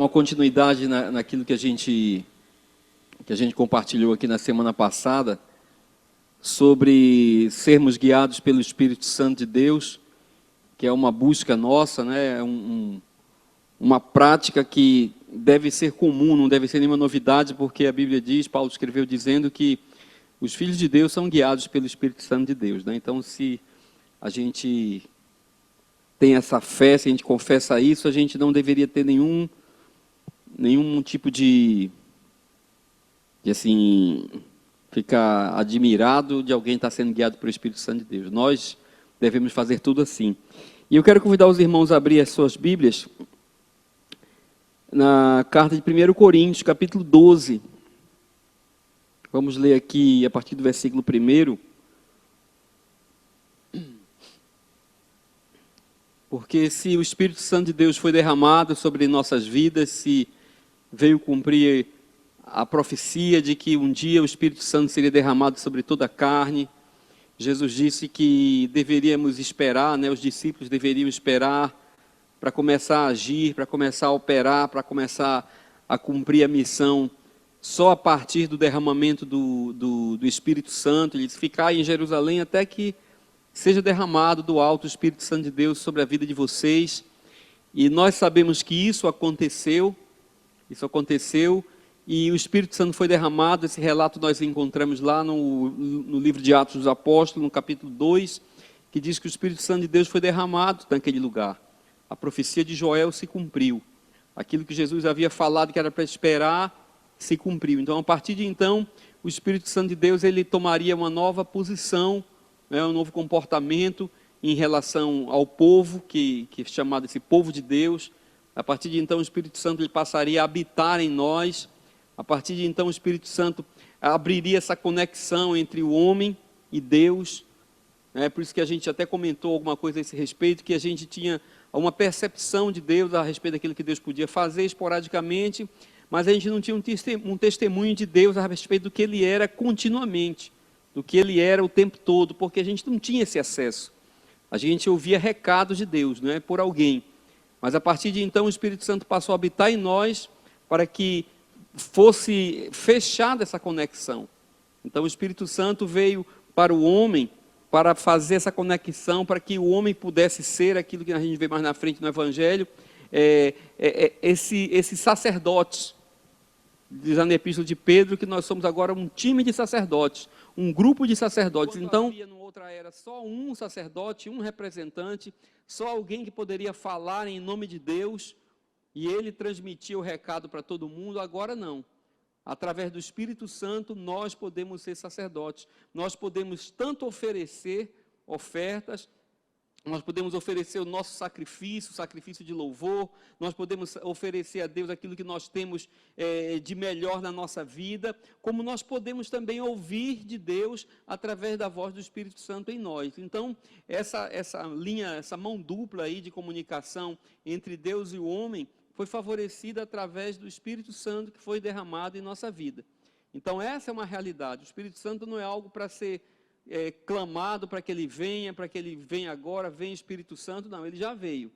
uma continuidade naquilo que a gente compartilhou aqui na semana passada, sobre sermos guiados pelo Espírito Santo de Deus, que é uma busca nossa, né? Uma prática que deve ser comum, não deve ser nenhuma novidade, porque a Bíblia diz, Paulo escreveu dizendo que os filhos de Deus são guiados pelo Espírito Santo de Deus, né? Então, se a gente tem essa fé, se a gente confessa isso, a gente não deveria ter nenhum tipo de assim, ficar admirado de alguém estar sendo guiado pelo Espírito Santo de Deus. Nós devemos fazer tudo assim. E eu quero convidar os irmãos a abrir as suas Bíblias na carta de 1 Coríntios, capítulo 12. Vamos ler aqui a partir do versículo 1. Porque se o Espírito Santo de Deus foi derramado sobre nossas vidas, se veio cumprir a profecia de que um dia o Espírito Santo seria derramado sobre toda a carne, Jesus disse que deveríamos esperar, né, os discípulos deveriam esperar para começar a agir, para começar a operar, para começar a cumprir a missão, só a partir do derramamento do Espírito Santo. Ele disse, ficar em Jerusalém até que seja derramado do alto o Espírito Santo de Deus sobre a vida de vocês. E nós sabemos que isso aconteceu, e o Espírito Santo foi derramado. Esse relato nós encontramos lá no livro de Atos dos Apóstolos, no capítulo 2, que diz que o Espírito Santo de Deus foi derramado naquele lugar. A profecia de Joel se cumpriu. Aquilo que Jesus havia falado que era para esperar, se cumpriu. Então, a partir de então, o Espírito Santo de Deus ele tomaria uma nova posição, né, um novo comportamento em relação ao povo, que é chamado esse povo de Deus. A partir de então, o Espírito Santo ele passaria a habitar em nós. A partir de então, o Espírito Santo abriria essa conexão entre o homem e Deus. É por isso que a gente até comentou alguma coisa a esse respeito, que a gente tinha uma percepção de Deus a respeito daquilo que Deus podia fazer esporadicamente, mas a gente não tinha um testemunho de Deus a respeito do que Ele era continuamente, do que Ele era o tempo todo, porque a gente não tinha esse acesso. A gente ouvia recados de Deus, não é, por alguém. Mas a partir de então o Espírito Santo passou a habitar em nós para que fosse fechada essa conexão. Então o Espírito Santo veio para o homem para fazer essa conexão, para que o homem pudesse ser aquilo que a gente vê mais na frente no Evangelho, esses sacerdotes. Diz na Epístola de Pedro que nós somos agora um time de sacerdotes, um grupo de sacerdotes. Então, havia numa outra era só um sacerdote, um representante, só alguém que poderia falar em nome de Deus, e ele transmitia o recado para todo mundo. Agora não. Através do Espírito Santo, nós podemos ser sacerdotes. Nós podemos tanto oferecer ofertas, nós podemos oferecer o nosso sacrifício de louvor, nós podemos oferecer a Deus aquilo que nós temos de melhor na nossa vida, como nós podemos também ouvir de Deus através da voz do Espírito Santo em nós. Então, essa linha, essa mão dupla aí de comunicação entre Deus e o homem, foi favorecida através do Espírito Santo que foi derramado em nossa vida. Então essa é uma realidade. O Espírito Santo não é algo para ser clamado para que ele venha agora, vem Espírito Santo. Não, ele já veio.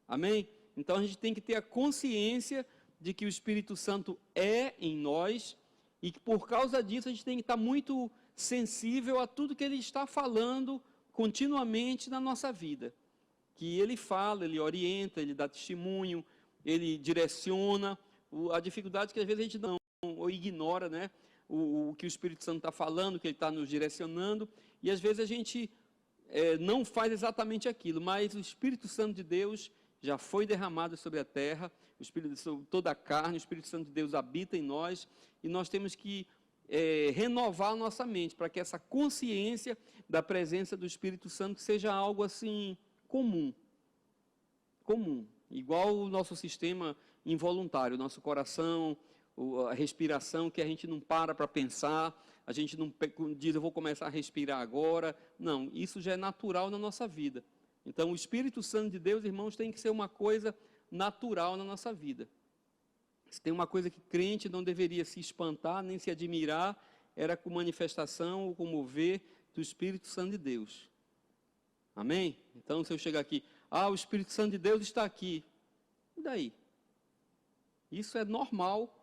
Amém? Então a gente tem que ter a consciência de que o Espírito Santo é em nós e que por causa disso a gente tem que estar muito sensível a tudo que ele está falando continuamente na nossa vida. Que ele fala, ele orienta, ele dá testemunho, ele direciona. A dificuldade é que às vezes a gente não ou ignora, né, o que o Espírito Santo está falando, que ele está nos direcionando, e às vezes a gente não faz exatamente aquilo, mas o Espírito Santo de Deus já foi derramado sobre a terra, sobre toda a carne. O Espírito Santo de Deus habita em nós, e nós temos que renovar a nossa mente, para que essa consciência da presença do Espírito Santo seja algo assim, comum, igual o nosso sistema involuntário, o nosso coração, a respiração, que a gente não para pensar, a gente não diz, eu vou começar a respirar agora. Não, isso já é natural na nossa vida. Então, o Espírito Santo de Deus, irmãos, tem que ser uma coisa natural na nossa vida. Se tem uma coisa que crente não deveria se espantar, nem se admirar, era com manifestação ou com mover do Espírito Santo de Deus. Amém? Então, se eu chegar aqui, o Espírito Santo de Deus está aqui. E daí? Isso é normal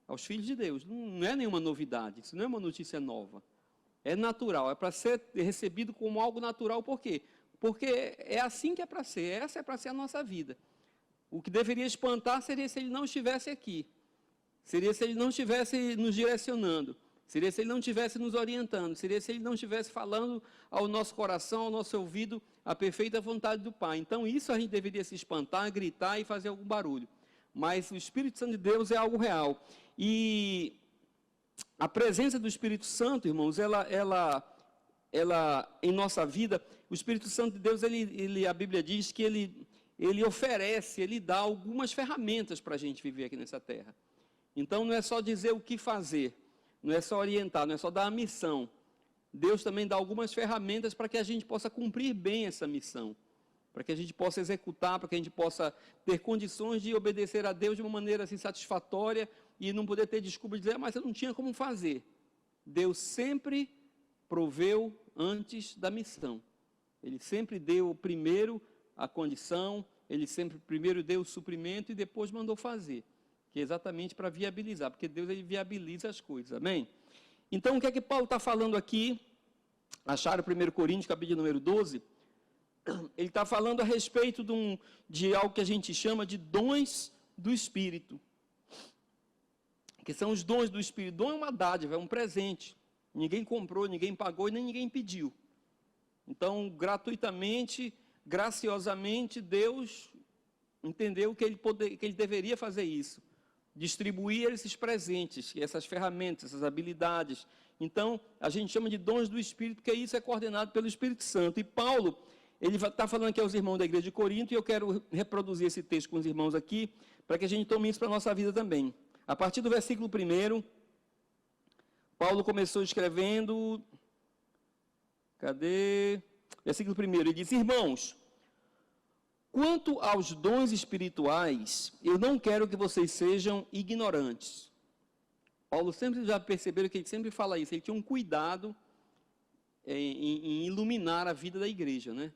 aos filhos de Deus. Não é nenhuma novidade, isso não é uma notícia nova. É natural, é para ser recebido como algo natural. Por quê? Porque é assim que é para ser, essa é para ser a nossa vida. O que deveria espantar seria se ele não estivesse aqui. Seria se ele não estivesse nos direcionando. Seria se ele não estivesse nos orientando. Seria se ele não estivesse falando ao nosso coração, ao nosso ouvido, a perfeita vontade do Pai. Então, isso a gente deveria se espantar, gritar e fazer algum barulho. Mas o Espírito Santo de Deus é algo real. E a presença do Espírito Santo, irmãos, ela em nossa vida, o Espírito Santo de Deus, a Bíblia diz que ele oferece, ele dá algumas ferramentas para a gente viver aqui nessa terra. Então, não é só dizer o que fazer, não é só orientar, não é só dar a missão. Deus também dá algumas ferramentas para que a gente possa cumprir bem essa missão, para que a gente possa executar, para que a gente possa ter condições de obedecer a Deus de uma maneira assim, satisfatória e não poder ter desculpa de dizer, mas eu não tinha como fazer. Deus sempre proveu antes da missão. Ele sempre deu primeiro a condição, ele sempre primeiro deu o suprimento e depois mandou fazer, que é exatamente para viabilizar, porque Deus ele viabiliza as coisas, amém? Então, o que é que Paulo está falando aqui? Acharam 1 Coríntios, capítulo número 12? Ele está falando a respeito de algo que a gente chama de dons do Espírito, que são os dons do Espírito. Dom é uma dádiva, é um presente. Ninguém comprou, ninguém pagou e nem ninguém pediu. Então, gratuitamente, graciosamente, Deus entendeu que ele deveria fazer isso. Distribuir esses presentes, essas ferramentas, essas habilidades. Então, a gente chama de dons do Espírito, porque isso é coordenado pelo Espírito Santo. E Paulo, ele está falando aqui aos irmãos da igreja de Corinto, e eu quero reproduzir esse texto com os irmãos aqui, para que a gente tome isso para a nossa vida também. A partir do versículo 1, Paulo começou escrevendo, versículo 1, ele diz, irmãos, quanto aos dons espirituais, eu não quero que vocês sejam ignorantes. Paulo sempre já perceberam que ele sempre fala isso, ele tinha um cuidado em iluminar a vida da igreja, né?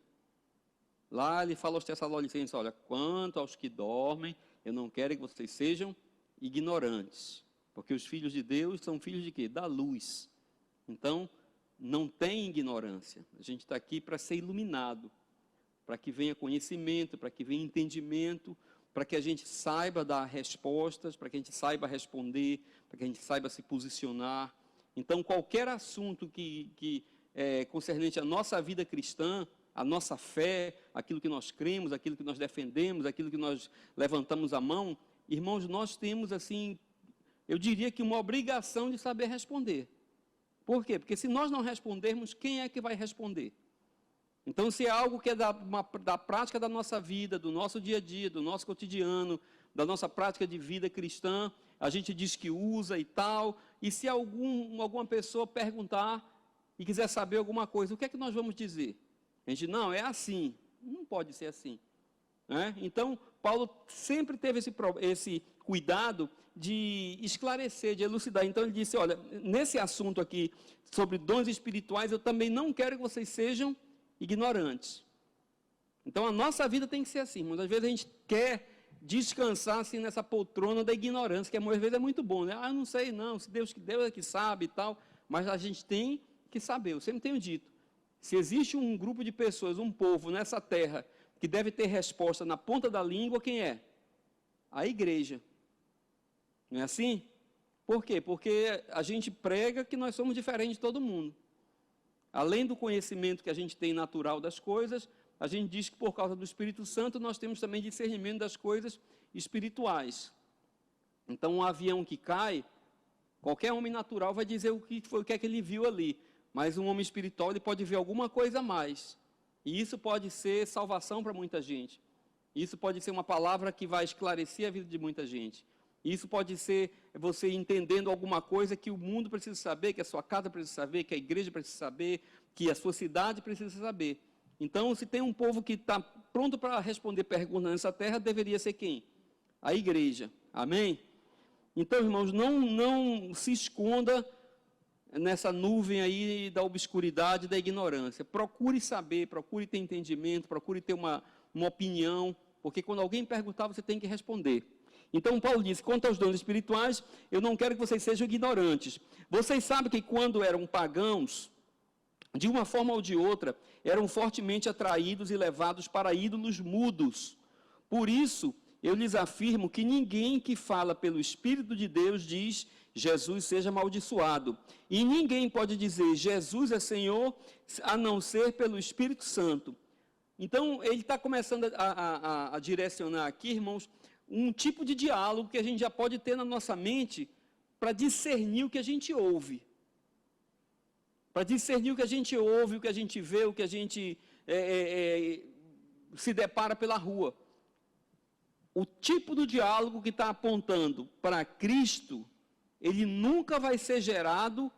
Lá ele fala aos Tessalonicenses, olha, quanto aos que dormem, eu não quero que vocês sejam ignorantes, porque os filhos de Deus são filhos de quê? Da luz. Então, não tem ignorância, a gente está aqui para ser iluminado, para que venha conhecimento, para que venha entendimento, para que a gente saiba dar respostas, para que a gente saiba responder, para que a gente saiba se posicionar. Então, qualquer assunto que é concernente à nossa vida cristã, à nossa fé, aquilo que nós cremos, aquilo que nós defendemos, aquilo que nós levantamos a mão, irmãos, nós temos, assim, eu diria que uma obrigação de saber responder. Por quê? Porque se nós não respondermos, quem é que vai responder? Então, se é algo que é da prática da nossa vida, do nosso dia a dia, do nosso cotidiano, da nossa prática de vida cristã, a gente diz que usa e tal, e se alguma pessoa perguntar e quiser saber alguma coisa, o que é que nós vamos dizer? A gente, não, é assim, não pode ser assim. Né? Então, Paulo sempre teve esse cuidado de esclarecer, de elucidar. Então, ele disse, olha, nesse assunto aqui, sobre dons espirituais, eu também não quero que vocês sejam ignorantes. Então, a nossa vida tem que ser assim. Muitas vezes a gente quer descansar assim nessa poltrona da ignorância, que às vezes é muito bom, né? Eu não sei não, se Deus é que sabe e tal, mas a gente tem que saber. Eu sempre tenho dito, se existe um grupo de pessoas, um povo nessa terra, que deve ter resposta na ponta da língua, quem é? A igreja. Não é assim? Por quê? Porque a gente prega que nós somos diferentes de todo mundo. Além do conhecimento que a gente tem natural das coisas, a gente diz que por causa do Espírito Santo nós temos também discernimento das coisas espirituais. Então, um avião que cai, qualquer homem natural vai dizer o que é que ele viu ali, mas um homem espiritual ele pode ver alguma coisa a mais. E isso pode ser salvação para muita gente. Isso pode ser uma palavra que vai esclarecer a vida de muita gente. Isso pode ser você entendendo alguma coisa que o mundo precisa saber, que a sua casa precisa saber, que a igreja precisa saber, que a sua cidade precisa saber. Então, se tem um povo que está pronto para responder perguntas nessa terra, deveria ser quem? A igreja. Amém? Então, irmãos, não se esconda nessa nuvem aí da obscuridade, da ignorância. Procure saber, procure ter entendimento, procure ter uma opinião, porque quando alguém perguntar, você tem que responder. Então, Paulo diz, quanto aos dons espirituais, eu não quero que vocês sejam ignorantes. Vocês sabem que quando eram pagãos, de uma forma ou de outra, eram fortemente atraídos e levados para ídolos mudos. Por isso, eu lhes afirmo que ninguém que fala pelo Espírito de Deus diz, Jesus seja amaldiçoado. E ninguém pode dizer, Jesus é Senhor, a não ser pelo Espírito Santo. Então, ele está começando a direcionar aqui, irmãos, um tipo de diálogo que a gente já pode ter na nossa mente para discernir o que a gente ouve. Para discernir o que a gente ouve, o que a gente vê, o que a gente se depara pela rua. O tipo do diálogo que está apontando para Cristo, ele nunca vai ser gerado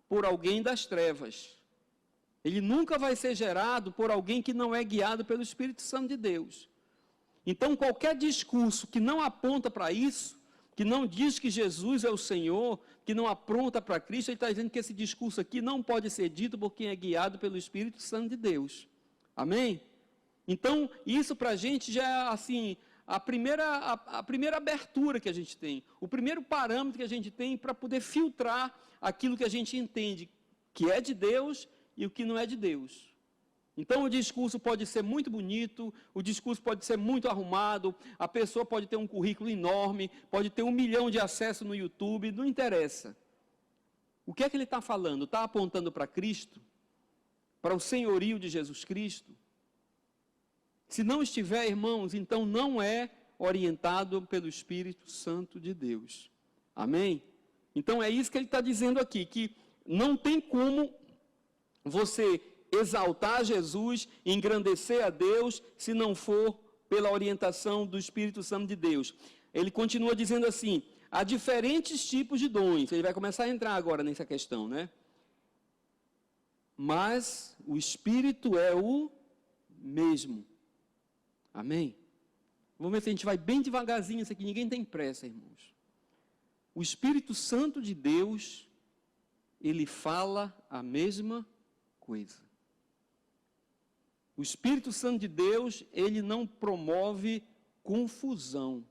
por alguém das trevas. Ele nunca vai ser gerado por alguém que não é guiado pelo Espírito Santo de Deus. Então, qualquer discurso que não aponta para isso, que não diz que Jesus é o Senhor, que não aponta para Cristo, ele está dizendo que esse discurso aqui não pode ser dito por quem é guiado pelo Espírito Santo de Deus. Amém? Então, isso para a gente já é, assim, a primeira abertura que a gente tem, o primeiro parâmetro que a gente tem para poder filtrar aquilo que a gente entende que é de Deus e o que não é de Deus. Então, o discurso pode ser muito bonito, o discurso pode ser muito arrumado, a pessoa pode ter um currículo enorme, pode ter 1 milhão de acessos no YouTube, não interessa. O que é que ele está falando? Está apontando para Cristo? Para o senhorio de Jesus Cristo? Se não estiver, irmãos, então não é orientado pelo Espírito Santo de Deus. Amém? Então, é isso que ele está dizendo aqui, que não tem como você exaltar Jesus, engrandecer a Deus, se não for pela orientação do Espírito Santo de Deus. Ele continua dizendo assim, há diferentes tipos de dons, ele vai começar a entrar agora nessa questão, né? Mas o Espírito é o mesmo. Amém? Vamos ver se a gente vai bem devagarzinho, isso aqui ninguém tem pressa, irmãos. O Espírito Santo de Deus, ele fala a mesma coisa. O Espírito Santo de Deus, ele não promove confusão.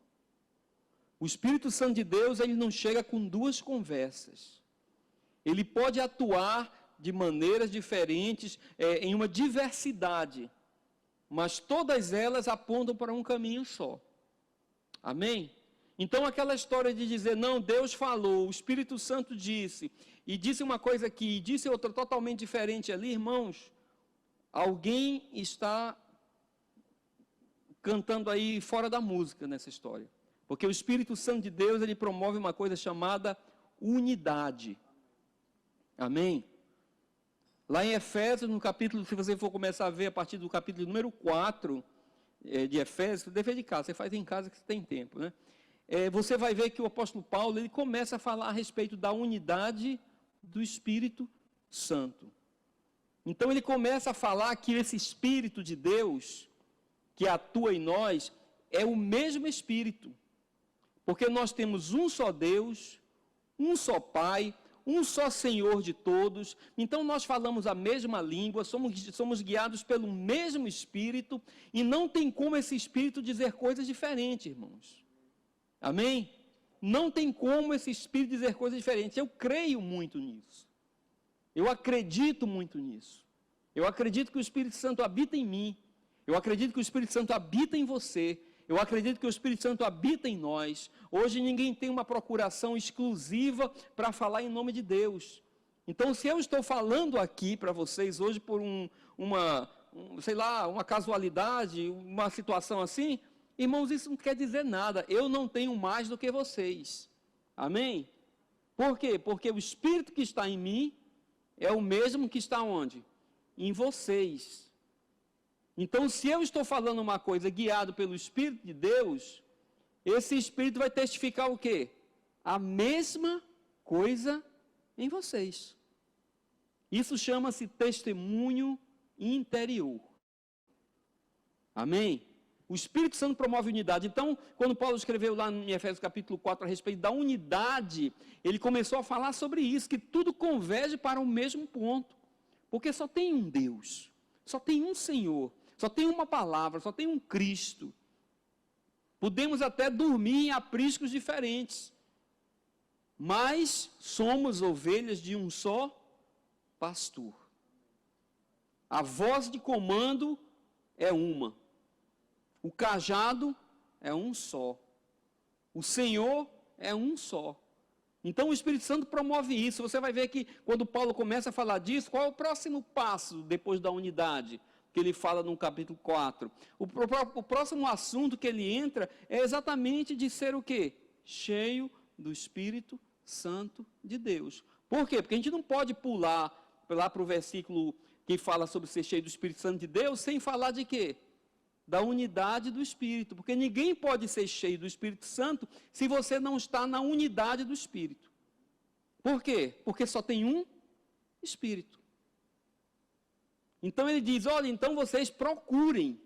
O Espírito Santo de Deus, ele não chega com duas conversas. Ele pode atuar de maneiras diferentes, em uma diversidade, mas todas elas apontam para um caminho só. Amém? Então, aquela história de dizer, não, Deus falou, o Espírito Santo disse, e disse uma coisa aqui, e disse outra totalmente diferente ali, irmãos, alguém está cantando aí fora da música nessa história. Porque o Espírito Santo de Deus, ele promove uma coisa chamada unidade. Amém? Lá em Efésios, no capítulo, se você for começar a ver a partir do capítulo número 4 de Efésios, dever de casa, você faz em casa que você tem tempo, né? Você vai ver que o apóstolo Paulo, ele começa a falar a respeito da unidade do Espírito Santo. Então, ele começa a falar que esse Espírito de Deus, que atua em nós, é o mesmo Espírito. Porque nós temos um só Deus, um só Pai, um só Senhor de todos. Então, nós falamos a mesma língua, somos guiados pelo mesmo Espírito, e não tem como esse Espírito dizer coisas diferentes, irmãos. Amém? Não tem como esse Espírito dizer coisas diferentes. Eu creio muito nisso. Eu acredito muito nisso. Eu acredito que o Espírito Santo habita em mim. Eu acredito que o Espírito Santo habita em você. Eu acredito que o Espírito Santo habita em nós. Hoje ninguém tem uma procuração exclusiva para falar em nome de Deus. Então, se eu estou falando aqui para vocês hoje por uma casualidade, uma situação assim, irmãos, isso não quer dizer nada. Eu não tenho mais do que vocês. Amém? Por quê? Porque o Espírito que está em mim é o mesmo que está onde? Em vocês. Então, se eu estou falando uma coisa guiado pelo Espírito de Deus, esse Espírito vai testificar o quê? A mesma coisa em vocês. Isso chama-se testemunho interior. Amém? O Espírito Santo promove unidade. Então, quando Paulo escreveu lá em Efésios capítulo 4 a respeito da unidade, ele começou a falar sobre isso, que tudo converge para o mesmo ponto. Porque só tem um Deus, só tem um Senhor, só tem uma palavra, só tem um Cristo. Podemos até dormir em apriscos diferentes, mas somos ovelhas de um só pastor. A voz de comando é uma. O cajado é um só. O Senhor é um só. Então o Espírito Santo promove isso. Você vai ver que quando Paulo começa a falar disso, qual é o próximo passo depois da unidade? Que ele fala no capítulo 4. O próximo assunto que ele entra é exatamente de ser o quê? Cheio do Espírito Santo de Deus. Por quê? Porque a gente não pode pular lá para o versículo que fala sobre ser cheio do Espírito Santo de Deus, sem falar de quê? Da unidade do Espírito. Porque ninguém pode ser cheio do Espírito Santo se você não está na unidade do Espírito. Por quê? Porque só tem um Espírito. Então ele diz, olha, então vocês procurem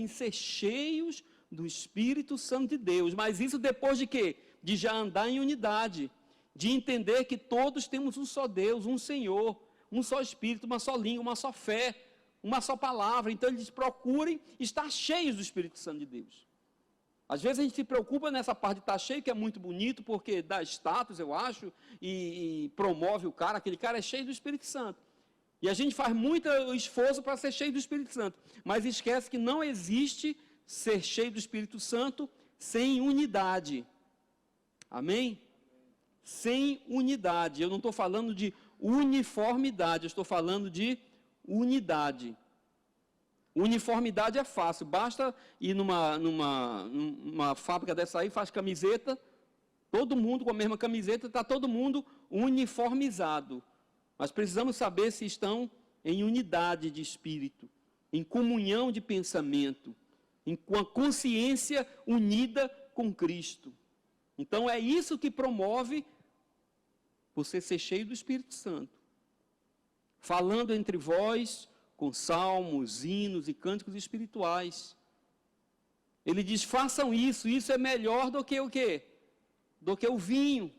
ser cheios do Espírito Santo de Deus. Mas isso depois de quê? De já andar em unidade. De entender que todos temos um só Deus, um Senhor, um só Espírito, uma só língua, uma só fé, uma só palavra. Então ele diz, procurem estar cheios do Espírito Santo de Deus. Às vezes a gente se preocupa nessa parte de estar cheio, que é muito bonito, porque dá status, eu acho, e promove o cara, aquele cara é cheio do Espírito Santo. E a gente faz muito esforço para ser cheio do Espírito Santo, mas esquece que não existe ser cheio do Espírito Santo sem unidade. Amém? Sem unidade. Eu não estou falando de uniformidade, eu estou falando de unidade. Uniformidade é fácil, basta ir numa fábrica dessa aí, faz camiseta, todo mundo com a mesma camiseta, está todo mundo uniformizado. Mas precisamos saber se estão em unidade de espírito, em comunhão de pensamento, com a consciência unida com Cristo. Então é isso que promove você ser cheio do Espírito Santo. Falando entre vós com salmos, hinos e cânticos espirituais. Ele diz, façam isso, isso é melhor do que o quê? Do que o vinho.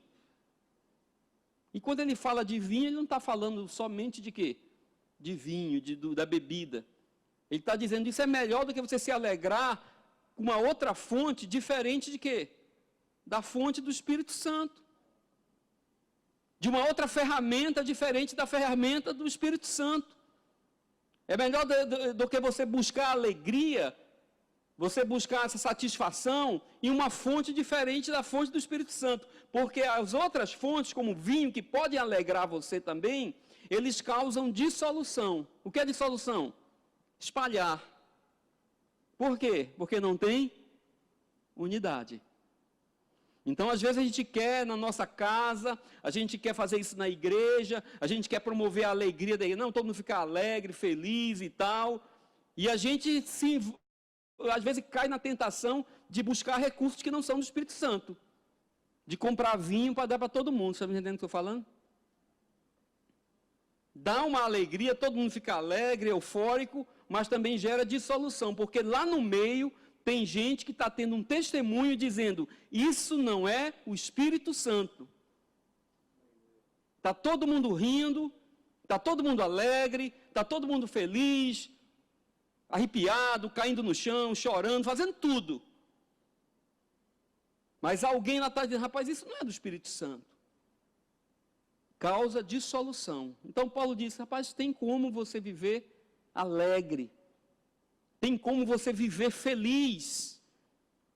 E quando ele fala de vinho, ele não está falando somente de quê? De vinho, da bebida. Ele está dizendo, isso é melhor do que você se alegrar com uma outra fonte diferente de quê? Da fonte do Espírito Santo. De uma outra ferramenta diferente da ferramenta do Espírito Santo. É melhor do que você buscar alegria, você buscar essa satisfação em uma fonte diferente da fonte do Espírito Santo. Porque as outras fontes, como o vinho, que podem alegrar você também, eles causam dissolução. O que é dissolução? Espalhar. Por quê? Porque não tem unidade. Então, às vezes, a gente quer na nossa casa, a gente quer fazer isso na igreja, a gente quer promover a alegria da igreja, não, todo mundo ficar alegre, feliz e tal. E a gente, às vezes, cai na tentação de buscar recursos que não são do Espírito Santo. De comprar vinho para dar para todo mundo. Você está me entendendo o que eu estou falando? Dá uma alegria, todo mundo fica alegre, eufórico, mas também gera dissolução, porque lá no meio tem gente que está tendo um testemunho dizendo, isso não é o Espírito Santo. Está todo mundo rindo, está todo mundo alegre, está todo mundo feliz, arrepiado, caindo no chão, chorando, fazendo tudo. Mas alguém lá está dizendo, rapaz, isso não é do Espírito Santo. Causa dissolução. Então Paulo diz, rapaz, tem como você viver alegre. Tem como você viver feliz.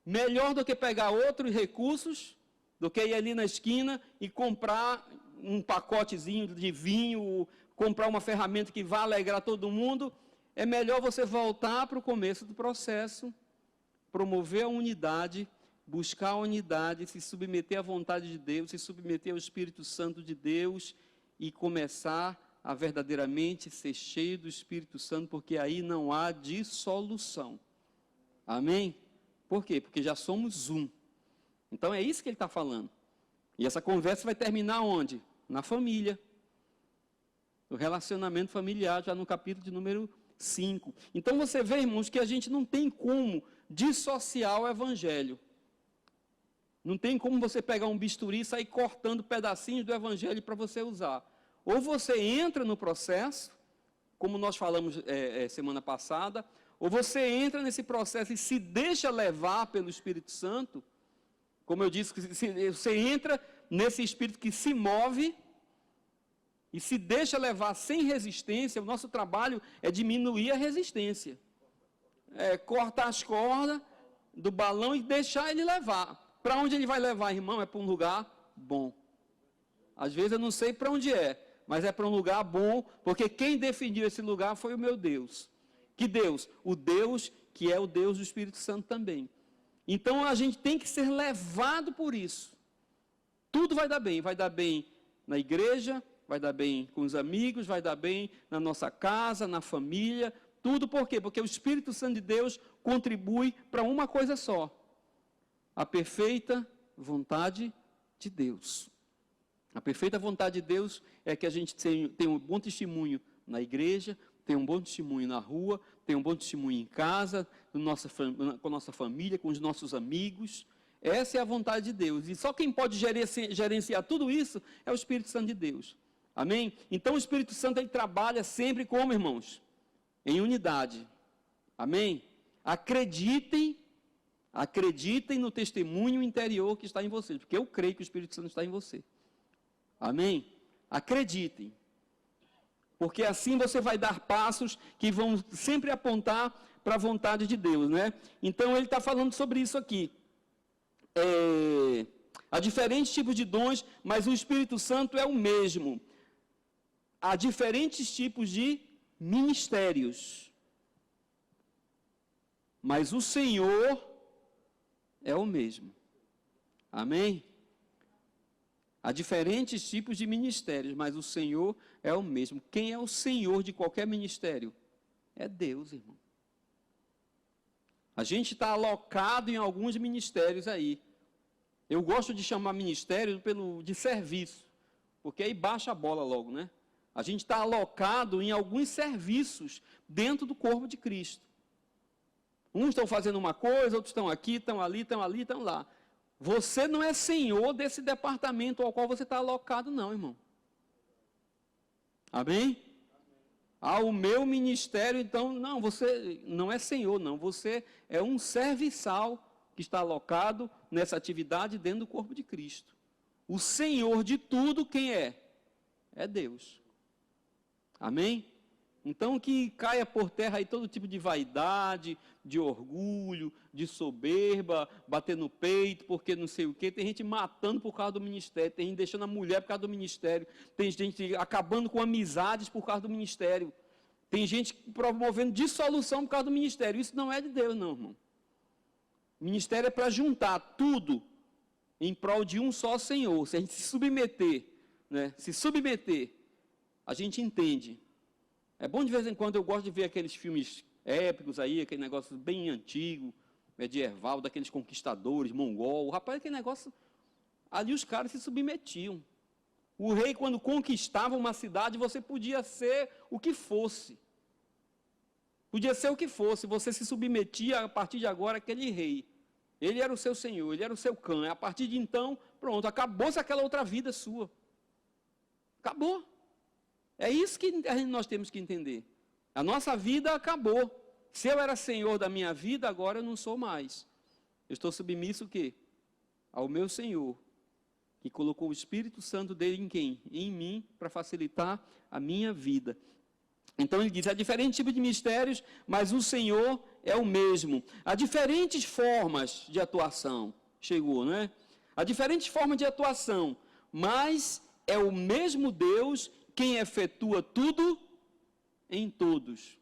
Melhor do que pegar outros recursos, do que ir ali na esquina e comprar um pacotezinho de vinho, comprar uma ferramenta que vai alegrar todo mundo. É melhor você voltar para o começo do processo, promover a unidade, buscar a unidade, se submeter à vontade de Deus, se submeter ao Espírito Santo de Deus e começar a verdadeiramente ser cheio do Espírito Santo, porque aí não há dissolução. Amém? Por quê? Porque já somos um. Então é isso que ele está falando. E essa conversa vai terminar onde? Na família. No relacionamento familiar, já no capítulo de número 5. Então você vê, irmãos, que a gente não tem como dissociar o Evangelho. Não tem como você pegar um bisturi e sair cortando pedacinhos do Evangelho para você usar. Ou você entra no processo, como nós falamos semana passada, ou você entra nesse processo e se deixa levar pelo Espírito Santo, como eu disse, você entra nesse Espírito que se move e se deixa levar sem resistência. O nosso trabalho é diminuir a resistência. Cortar as cordas do balão e deixar ele levar. Para onde ele vai levar, irmão? É para um lugar bom. Às vezes eu não sei para onde é, mas é para um lugar bom, porque quem definiu esse lugar foi o meu Deus. Que Deus? O Deus que é o Deus do Espírito Santo também. Então a gente tem que ser levado por isso. Tudo vai dar bem na igreja, vai dar bem com os amigos, vai dar bem na nossa casa, na família, tudo por quê? Porque o Espírito Santo de Deus contribui para uma coisa só: a perfeita vontade de Deus. A perfeita vontade de Deus é que a gente tenha um bom testemunho na igreja, tenha um bom testemunho na rua, tenha um bom testemunho em casa, com a nossa família, com os nossos amigos. Essa é a vontade de Deus. E só quem pode gerenciar tudo isso é o Espírito Santo de Deus. Amém? Então o Espírito Santo ele trabalha sempre como, irmãos? Em unidade. Amém? Acreditem no testemunho interior que está em vocês, porque eu creio que o Espírito Santo está em você. Amém? Acreditem. Porque assim você vai dar passos que vão sempre apontar para a vontade de Deus, né? Então ele está falando sobre isso aqui. Há diferentes tipos de dons, mas o Espírito Santo é o mesmo. Há diferentes tipos de ministérios, mas o Senhor é o mesmo. Amém? Há diferentes tipos de ministérios, mas o Senhor é o mesmo. Quem é o Senhor de qualquer ministério? É Deus, irmão. A gente está alocado em alguns ministérios aí. Eu gosto de chamar ministério de serviço, porque aí baixa a bola logo, né? A gente está alocado em alguns serviços dentro do corpo de Cristo. Uns estão fazendo uma coisa, outros estão aqui, estão ali, estão lá. Você não é senhor desse departamento ao qual você está alocado, não, irmão. Amém? O meu ministério, então, não, você não é senhor, não. Você é um serviçal que está alocado nessa atividade dentro do corpo de Cristo. O Senhor de tudo, quem é? É Deus. Amém? Então que caia por terra aí todo tipo de vaidade, de orgulho, de soberba, bater no peito, porque não sei o quê. Tem gente matando por causa do ministério, tem gente deixando a mulher por causa do ministério, tem gente acabando com amizades por causa do ministério, tem gente promovendo dissolução por causa do ministério. Isso não é de Deus, não, irmão. O ministério é para juntar tudo em prol de um só Senhor. Se a gente se submeter, a gente entende. É bom de vez em quando, eu gosto de ver aqueles filmes épicos aí, aquele negócio bem antigo, medieval, daqueles conquistadores, mongol. Rapaz, aquele negócio, ali os caras se submetiam. O rei, quando conquistava uma cidade, você podia ser o que fosse. Podia ser o que fosse, você se submetia a partir de agora àquele rei. Ele era o seu senhor, ele era o seu cã. A partir de então, pronto, acabou-se aquela outra vida sua. Acabou. É isso que nós temos que entender. A nossa vida acabou. Se eu era senhor da minha vida, agora eu não sou mais. Eu estou submisso o quê? Ao meu Senhor, que colocou o Espírito Santo dele em quem? Em mim, para facilitar a minha vida. Então ele diz, há diferentes tipos de mistérios, mas o Senhor é o mesmo. Há diferentes formas de atuação. Chegou, não é? Há diferentes formas de atuação, mas é o mesmo Deus quem efetua tudo em todos.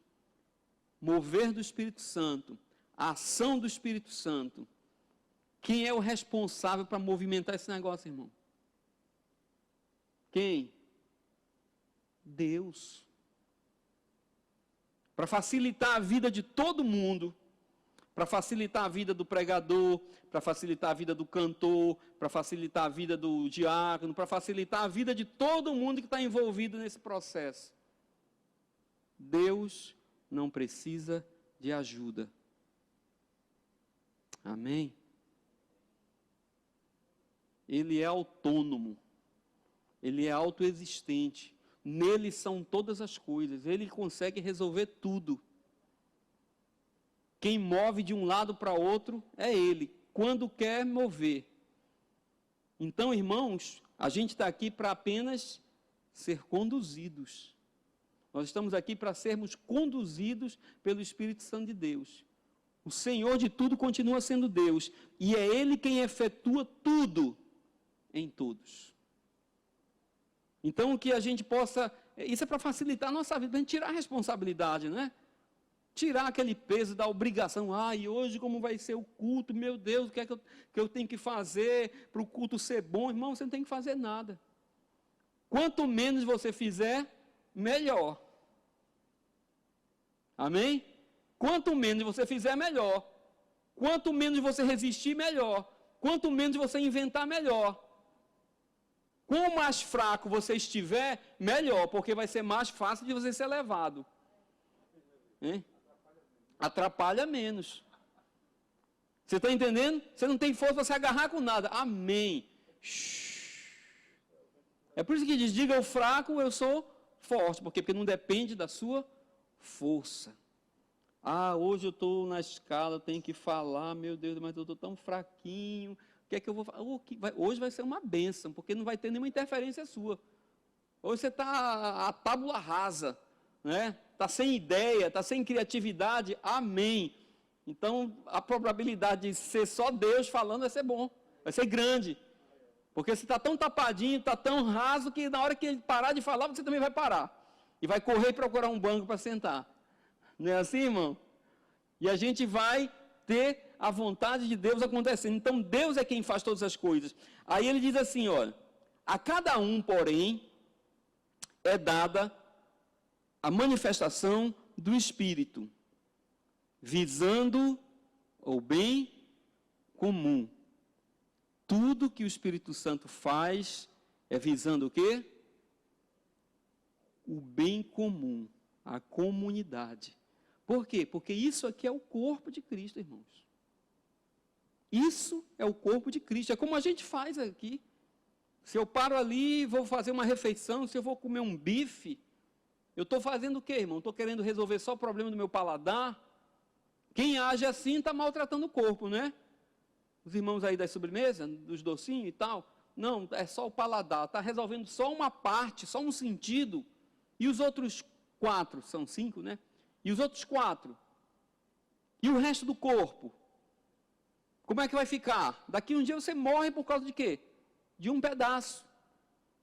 Mover do Espírito Santo, a ação do Espírito Santo. Quem é o responsável para movimentar esse negócio, irmão? Quem? Deus. Para facilitar a vida de todo mundo, para facilitar a vida do pregador, para facilitar a vida do cantor, para facilitar a vida do diácono, para facilitar a vida de todo mundo que está envolvido nesse processo. Deus não precisa de ajuda. Amém? Ele é autônomo, ele é autoexistente, nele são todas as coisas, ele consegue resolver tudo. Quem move de um lado para outro é Ele, quando quer mover. Então, irmãos, a gente está aqui para apenas ser conduzidos. Nós estamos aqui para sermos conduzidos pelo Espírito Santo de Deus. O Senhor de tudo continua sendo Deus, e é Ele quem efetua tudo em todos. Então, que a gente possa, isso é para facilitar a nossa vida, para a gente tirar a responsabilidade, né? Tirar aquele peso da obrigação. E hoje como vai ser o culto? Meu Deus, o que é que eu tenho que fazer para o culto ser bom? Irmão, você não tem que fazer nada. Quanto menos você fizer, melhor. Amém? Quanto menos você fizer, melhor. Quanto menos você resistir, melhor. Quanto menos você inventar, melhor. Quanto mais fraco você estiver, melhor, porque vai ser mais fácil de você ser levado. Hein? Atrapalha menos. Você está entendendo? Você não tem força para se agarrar com nada. Amém. É por isso que diz, diga ao fraco, eu sou forte. Porque não depende da sua força. Hoje eu estou na escala, tenho que falar, meu Deus, mas eu estou tão fraquinho. O que é que eu vou falar? Hoje vai ser uma bênção, porque não vai ter nenhuma interferência sua. Hoje você está a tábula rasa, né? Está sem ideia, está sem criatividade, amém. Então, a probabilidade de ser só Deus falando vai ser bom, vai ser grande. Porque você está tão tapadinho, está tão raso, que na hora que ele parar de falar, você também vai parar. E vai correr e procurar um banco para sentar. Não é assim, irmão? E a gente vai ter a vontade de Deus acontecendo. Então, Deus é quem faz todas as coisas. Aí ele diz assim, olha, a cada um, porém, é dada a manifestação do Espírito, visando o bem comum. Tudo que o Espírito Santo faz é visando o quê? O bem comum, a comunidade. Por quê? Porque isso aqui é o corpo de Cristo, irmãos. Isso é o corpo de Cristo. É como a gente faz aqui. Se eu paro ali e vou fazer uma refeição, se eu vou comer um bife, eu estou fazendo o quê, irmão? Estou querendo resolver só o problema do meu paladar? Quem age assim está maltratando o corpo, né? Os irmãos aí da sobremesa, dos docinhos e tal. Não, é só o paladar. Está resolvendo só uma parte, só um sentido. E os outros 4, são 5, né? E os outros 4? E o resto do corpo? Como é que vai ficar? Daqui um dia você morre por causa de quê? De um pedaço.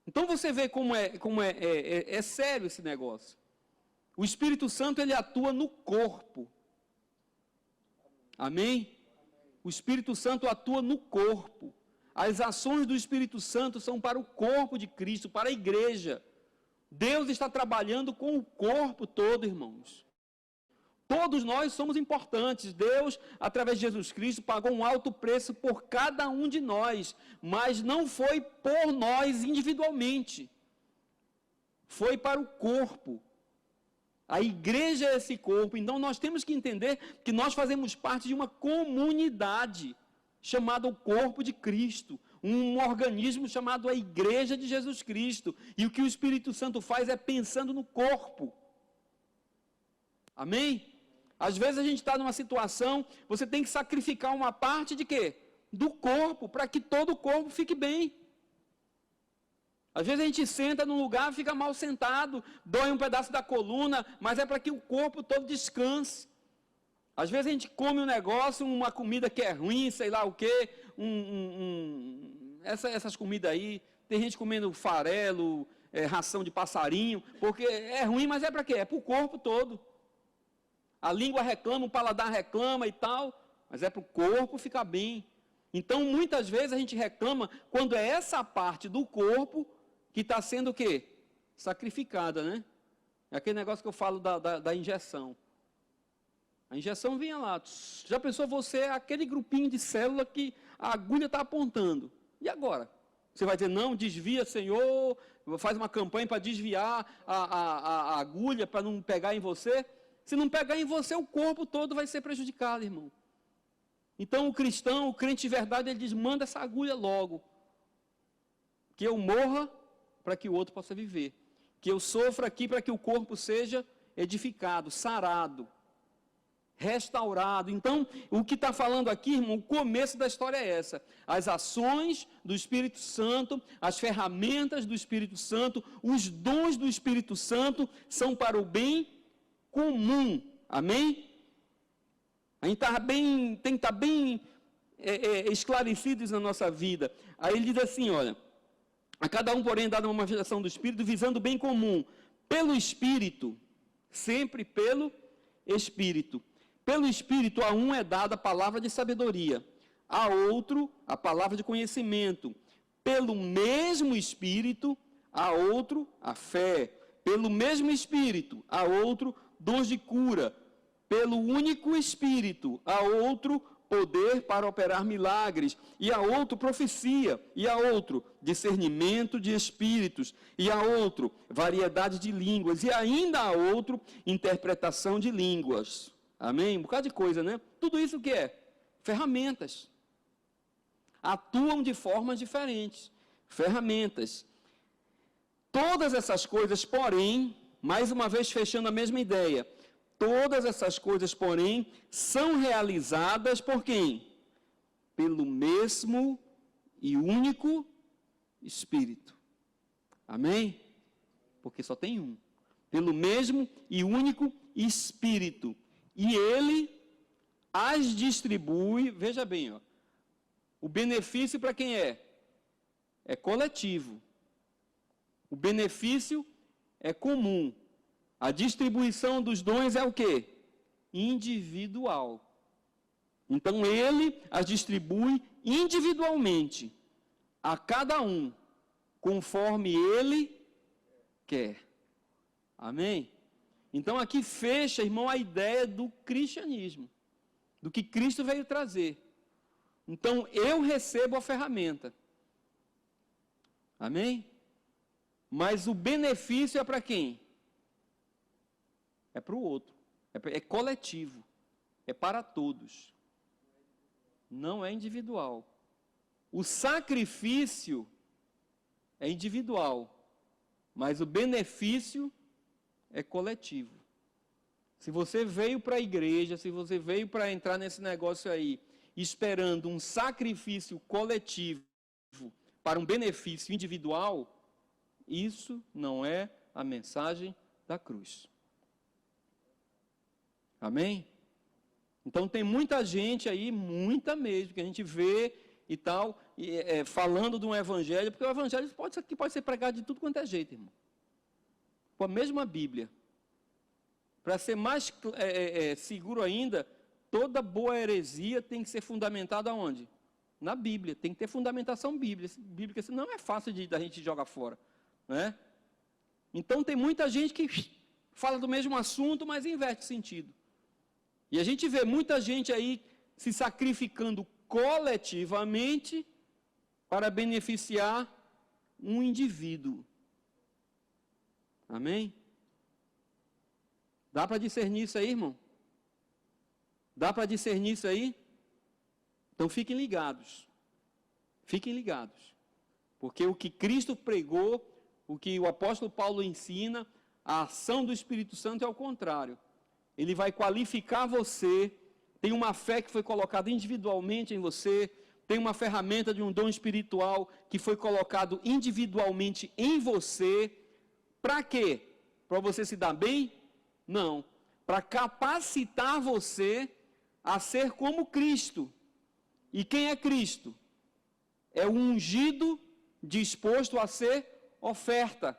Então você vê como é sério esse negócio. O Espírito Santo, ele atua no corpo. Amém? O Espírito Santo atua no corpo. As ações do Espírito Santo são para o corpo de Cristo, para a igreja. Deus está trabalhando com o corpo todo, irmãos. Todos nós somos importantes. Deus, através de Jesus Cristo, pagou um alto preço por cada um de nós, mas não foi por nós individualmente. Foi para o corpo. A igreja é esse corpo. Então nós temos que entender que nós fazemos parte de uma comunidade chamada o corpo de Cristo, um organismo chamado a igreja de Jesus Cristo. E o que o Espírito Santo faz é pensando no corpo. Amém? Às vezes a gente está numa situação, você tem que sacrificar uma parte de quê? Do corpo, para que todo o corpo fique bem. Às vezes a gente senta num lugar, fica mal sentado, dói um pedaço da coluna, mas é para que o corpo todo descanse. Às vezes a gente come um negócio, uma comida que é ruim, sei lá o quê, essas comidas aí, tem gente comendo farelo, ração de passarinho, porque é ruim, mas é para quê? É para o corpo todo. A língua reclama, o paladar reclama e tal, mas é para o corpo ficar bem. Então, muitas vezes a gente reclama quando é essa parte do corpo que está sendo o quê? Sacrificada, né? É aquele negócio que eu falo da injeção. A injeção vinha lá. Já pensou você é aquele grupinho de célula que a agulha está apontando. E agora? Você vai dizer, não, desvia, Senhor, faz uma campanha para desviar a agulha, para não pegar em você. Se não pegar em você, o corpo todo vai ser prejudicado, irmão. Então o cristão, o crente de verdade, ele diz, manda essa agulha logo. Que eu morra para que o outro possa viver. Que eu sofra aqui para que o corpo seja edificado, sarado, restaurado. Então, o que está falando aqui, irmão, o começo da história é essa. As ações do Espírito Santo, as ferramentas do Espírito Santo, os dons do Espírito Santo são para o bem comum. Amém? A gente tem que estar bem esclarecidos na nossa vida. Aí ele diz assim, olha, a cada um, porém, dada uma manifestação do Espírito, visando o bem comum, pelo Espírito, sempre pelo Espírito. Pelo Espírito, a um é dada a palavra de sabedoria, a outro a palavra de conhecimento. Pelo mesmo Espírito, a outro a fé. Pelo mesmo Espírito, a outro dons de cura. Pelo único Espírito, a outro poder para operar milagres, e a outro profecia, e a outro discernimento de espíritos, e a outro variedade de línguas, e ainda a outro interpretação de línguas. Amém? Um bocado de coisa, né? Tudo isso o que é? Ferramentas. Atuam de formas diferentes. Ferramentas. Todas essas coisas, porém, mais uma vez fechando a mesma ideia, todas essas coisas, porém, são realizadas por quem? Pelo mesmo e único Espírito. Amém? Porque só tem um. Pelo mesmo e único Espírito. E ele as distribui, veja bem, ó, o benefício para quem é? É coletivo. O benefício é comum. A distribuição dos dons é o quê? Individual. Então ele as distribui individualmente, a cada um, conforme ele quer. Amém? Então aqui fecha, irmão, a ideia do cristianismo, do que Cristo veio trazer. Então eu recebo a ferramenta. Amém? Mas o benefício é para quem? É para o outro. É coletivo. É para todos. Não é individual. O sacrifício é individual, mas o benefício é coletivo. Se você veio para a igreja, se você veio para entrar nesse negócio aí, esperando um sacrifício coletivo para um benefício individual, isso não é a mensagem da cruz. Amém? Então tem muita gente aí, muita mesmo, que a gente vê e tal, falando de um evangelho, porque o evangelho pode ser pregado de tudo quanto é jeito, irmão. Com a mesma Bíblia. Para ser mais seguro ainda, toda boa heresia tem que ser fundamentada aonde? Na Bíblia. Tem que ter fundamentação bíblica, senão é fácil da gente jogar fora. Né? Então tem muita gente que fala do mesmo assunto, mas inverte sentido. E a gente vê muita gente aí se sacrificando coletivamente para beneficiar um indivíduo. Amém? Dá para discernir isso aí, irmão? Dá para discernir isso aí? Então fiquem ligados. Fiquem ligados. Porque o que Cristo pregou, o que o apóstolo Paulo ensina, a ação do Espírito Santo é ao contrário. Ele vai qualificar você, tem uma fé que foi colocada individualmente em você, tem uma ferramenta de um dom espiritual que foi colocado individualmente em você. Para quê? Para você se dar bem? Não. Para capacitar você a ser como Cristo. E quem é Cristo? É o ungido disposto a ser oferta.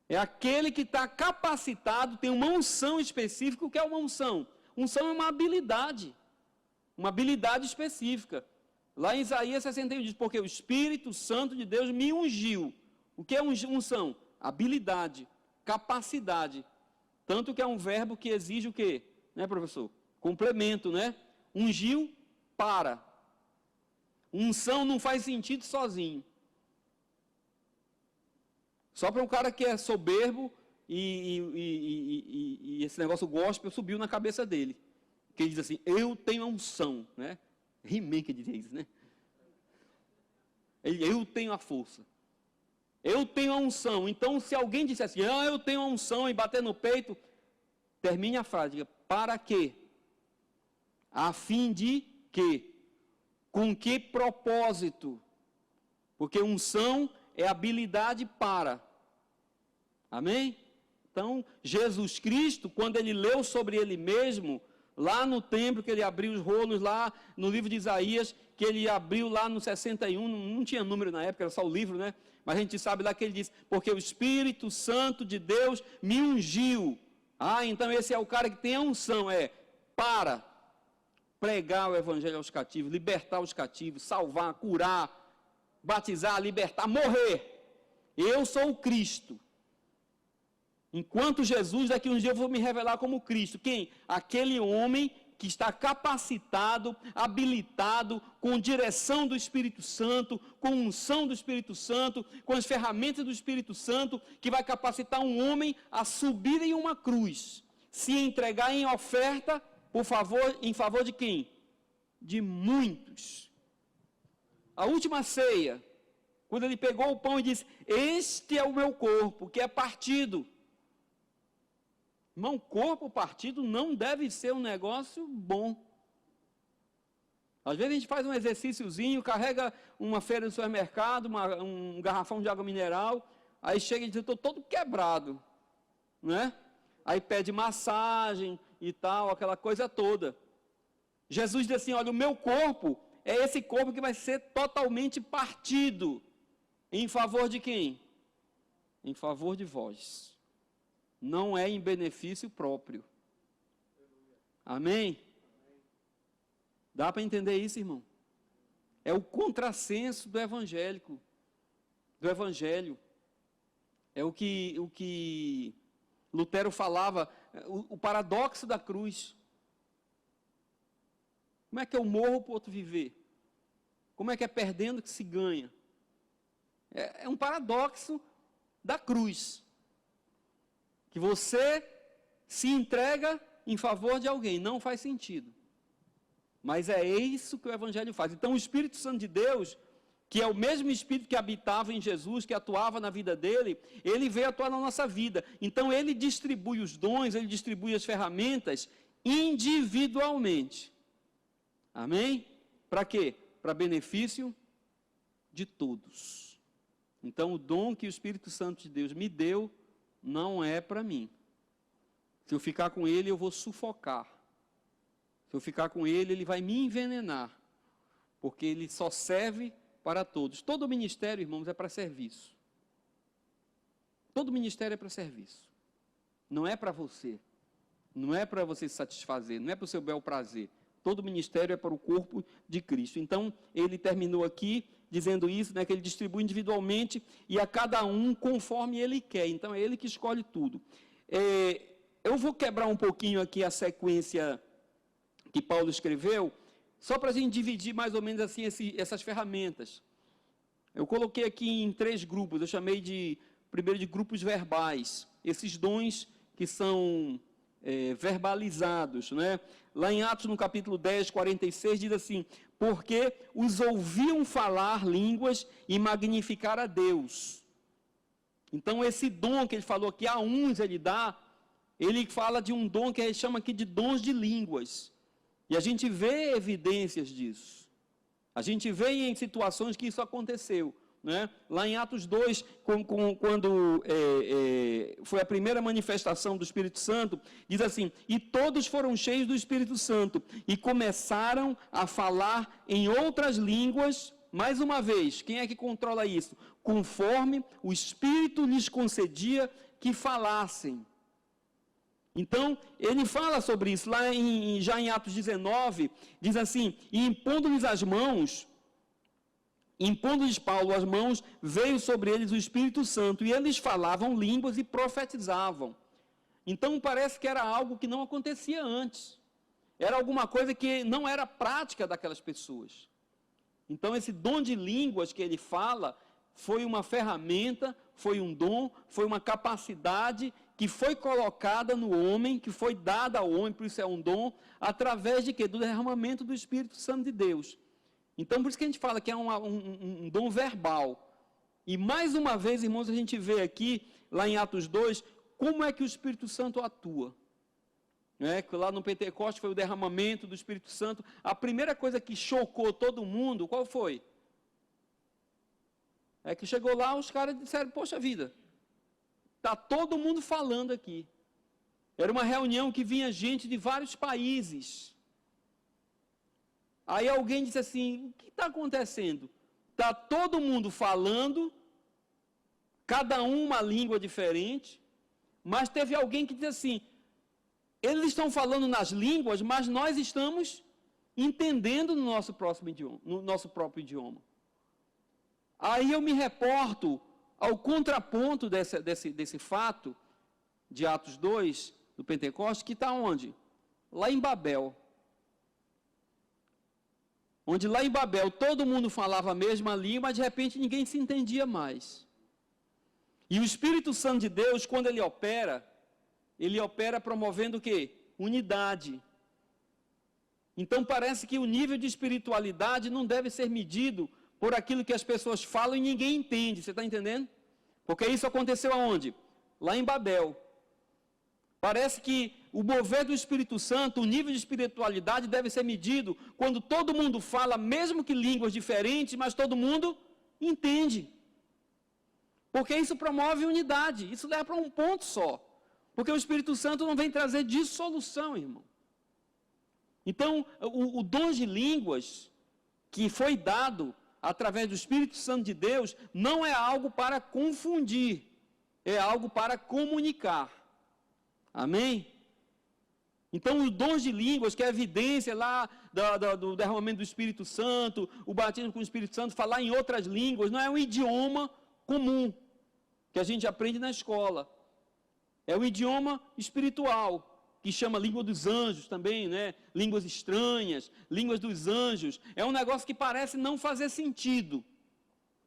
É aquele que está capacitado, tem uma unção específica. O que é uma unção? Unção é uma habilidade específica. Lá em Isaías 61 diz, porque o Espírito Santo de Deus me ungiu. O que é unção? Habilidade, capacidade. Tanto que é um verbo que exige o quê? Né, professor? Complemento, né? Ungiu para. Unção não faz sentido sozinho. Só para um cara que é soberbo e esse negócio gospel subiu na cabeça dele. Que ele diz assim, eu tenho a unção, né? He-Man que diz isso, né? Eu tenho a força. Eu tenho a unção. Então, se alguém disser assim, eu tenho a unção e bater no peito, Termine a frase, diga, para quê? A fim de quê? Com que propósito? Porque unção é habilidade para. Amém? Então, Jesus Cristo, quando ele leu sobre ele mesmo, lá no templo, que ele abriu os rolos lá, no livro de Isaías, que ele abriu lá no 61, não tinha número na época, era só o livro, né? Mas a gente sabe lá que ele diz, porque o Espírito Santo de Deus me ungiu. Ah, então esse é o cara que tem a unção, para pregar o evangelho aos cativos, libertar os cativos, salvar, curar, batizar, libertar, morrer. Eu sou o Cristo. Enquanto Jesus, daqui uns dias eu vou me revelar como Cristo. Quem? Aquele homem que está capacitado, habilitado, com direção do Espírito Santo, com unção do Espírito Santo, com as ferramentas do Espírito Santo, que vai capacitar um homem a subir em uma cruz, se entregar em oferta, em favor de quem? De muitos. A última ceia, quando ele pegou o pão e disse, este é o meu corpo, que é partido. Irmão, corpo partido não deve ser um negócio bom. Às vezes a gente faz um exercíciozinho, carrega uma feira no supermercado, um garrafão de água mineral, aí chega e diz, estou todo quebrado, né? Aí pede massagem e tal, aquela coisa toda. Jesus diz assim, olha, o meu corpo é esse corpo que vai ser totalmente partido. Em favor de quem? Em favor de vós. Não é em benefício próprio. Amém? Dá para entender isso, irmão? É o contrassenso do evangélico, do evangelho. É o que Lutero falava, o paradoxo da cruz. Como é que eu morro para o outro viver? Como é que é perdendo que se ganha? É um paradoxo da cruz. Que você se entrega em favor de alguém, não faz sentido. Mas é isso que o Evangelho faz. Então o Espírito Santo de Deus, que é o mesmo Espírito que habitava em Jesus, que atuava na vida dele, ele veio atuar na nossa vida. Então ele distribui os dons, ele distribui as ferramentas individualmente. Amém? Para quê? Para benefício de todos. Então o dom que o Espírito Santo de Deus me deu, não é para mim. Se eu ficar com ele, eu vou sufocar. Se eu ficar com ele, ele vai me envenenar. Porque ele só serve para todos. Todo ministério, irmãos, é para serviço. Todo ministério é para serviço. Não é para você. Não é para você se satisfazer. Não é para o seu bel prazer. Todo ministério é para o corpo de Cristo. Então, ele terminou aqui dizendo isso, né, que ele distribui individualmente e a cada um conforme ele quer. Então, é ele que escolhe tudo. Eu vou quebrar um pouquinho aqui a sequência que Paulo escreveu, só para a gente dividir mais ou menos assim essas ferramentas. Eu coloquei aqui em 3 grupos, eu chamei primeiro de grupos verbais, esses dons que são verbalizados, né? Lá em Atos, no capítulo 10, 46, diz assim, porque os ouviam falar línguas e magnificar a Deus. Então, esse dom que ele falou aqui, a uns ele dá, ele fala de um dom que ele chama aqui de dons de línguas. E a gente vê evidências disso. A gente vê em situações que isso aconteceu. Né? Lá em Atos 2, quando foi a primeira manifestação do Espírito Santo, diz assim, e todos foram cheios do Espírito Santo, e começaram a falar em outras línguas, mais uma vez, quem é que controla isso? Conforme o Espírito lhes concedia que falassem. Então, ele fala sobre isso, lá já em Atos 19, diz assim, e impondo-lhes as mãos, impondo-lhes Paulo as mãos, veio sobre eles o Espírito Santo, e eles falavam línguas e profetizavam. Então, parece que era algo que não acontecia antes. Era alguma coisa que não era prática daquelas pessoas. Então, esse dom de línguas que ele fala, foi uma ferramenta, foi um dom, foi uma capacidade que foi colocada no homem, que foi dada ao homem, por isso é um dom, através de quê? Do derramamento do Espírito Santo de Deus. Então, por isso que a gente fala que é um dom verbal. E mais uma vez, irmãos, a gente vê aqui, lá em Atos 2, como é que o Espírito Santo atua. Lá no Pentecostes foi o derramamento do Espírito Santo. A primeira coisa que chocou todo mundo, qual foi? É que chegou lá, os caras disseram, poxa vida, está todo mundo falando aqui. Era uma reunião que vinha gente de vários países. Aí alguém disse assim, o que está acontecendo? Está todo mundo falando, cada um uma língua diferente, mas teve alguém que disse assim, eles estão falando nas línguas, mas nós estamos entendendo no nosso próprio idioma. Aí eu me reporto ao contraponto desse fato, de Atos 2, do Pentecostes, que está onde? Lá em Babel. Onde lá em Babel todo mundo falava a mesma língua, mas de repente ninguém se entendia mais. E o Espírito Santo de Deus, quando ele opera promovendo o quê? Unidade. Então parece que o nível de espiritualidade não deve ser medido por aquilo que as pessoas falam e ninguém entende, você está entendendo? Porque isso aconteceu aonde? Lá em Babel. Parece que o mover do Espírito Santo, o nível de espiritualidade deve ser medido quando todo mundo fala, mesmo que línguas diferentes, mas todo mundo entende. Porque isso promove unidade, isso leva para um ponto só. Porque o Espírito Santo não vem trazer dissolução, irmão. Então, o dom de línguas que foi dado através do Espírito Santo de Deus não é algo para confundir, é algo para comunicar. Amém? Então, os dons de línguas, que é a evidência lá do derramamento do Espírito Santo, o batismo com o Espírito Santo, falar em outras línguas, não é um idioma comum, que a gente aprende na escola. É um idioma espiritual, que chama língua dos anjos também, né? Línguas estranhas, línguas dos anjos. É um negócio que parece não fazer sentido.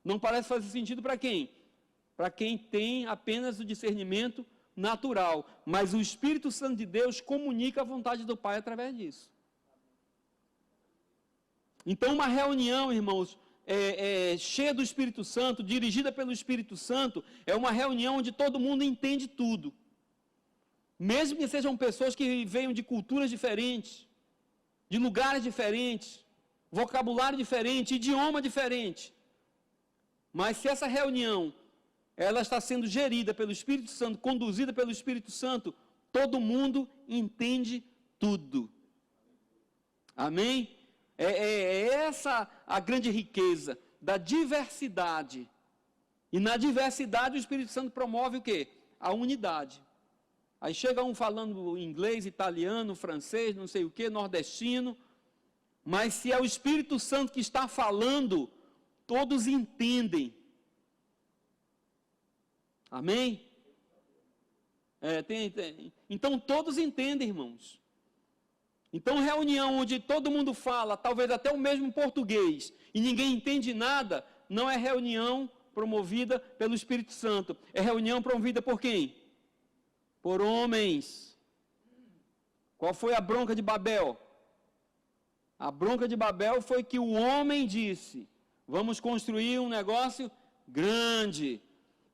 Não parece fazer sentido para quem? Para quem tem apenas o discernimento natural. Mas o Espírito Santo de Deus comunica a vontade do Pai através disso. Então, uma reunião, irmãos, cheia do Espírito Santo, dirigida pelo Espírito Santo, é uma reunião onde todo mundo entende tudo. Mesmo que sejam pessoas que venham de culturas diferentes, de lugares diferentes, vocabulário diferente, idioma diferente. Mas se essa reunião, ela está sendo gerida pelo Espírito Santo, conduzida pelo Espírito Santo, todo mundo entende tudo. Amém? É essa a grande riqueza da diversidade. E na diversidade o Espírito Santo promove o quê? A unidade. Aí chega um falando inglês, italiano, francês, não sei o quê, nordestino, mas se é o Espírito Santo que está falando, todos entendem. Amém? Então todos entendem, irmãos. Então reunião onde todo mundo fala, talvez até o mesmo português, e ninguém entende nada, não é reunião promovida pelo Espírito Santo. É reunião promovida por quem? Por homens. Qual foi a bronca de Babel? A bronca de Babel foi que o homem disse, vamos construir um negócio grande,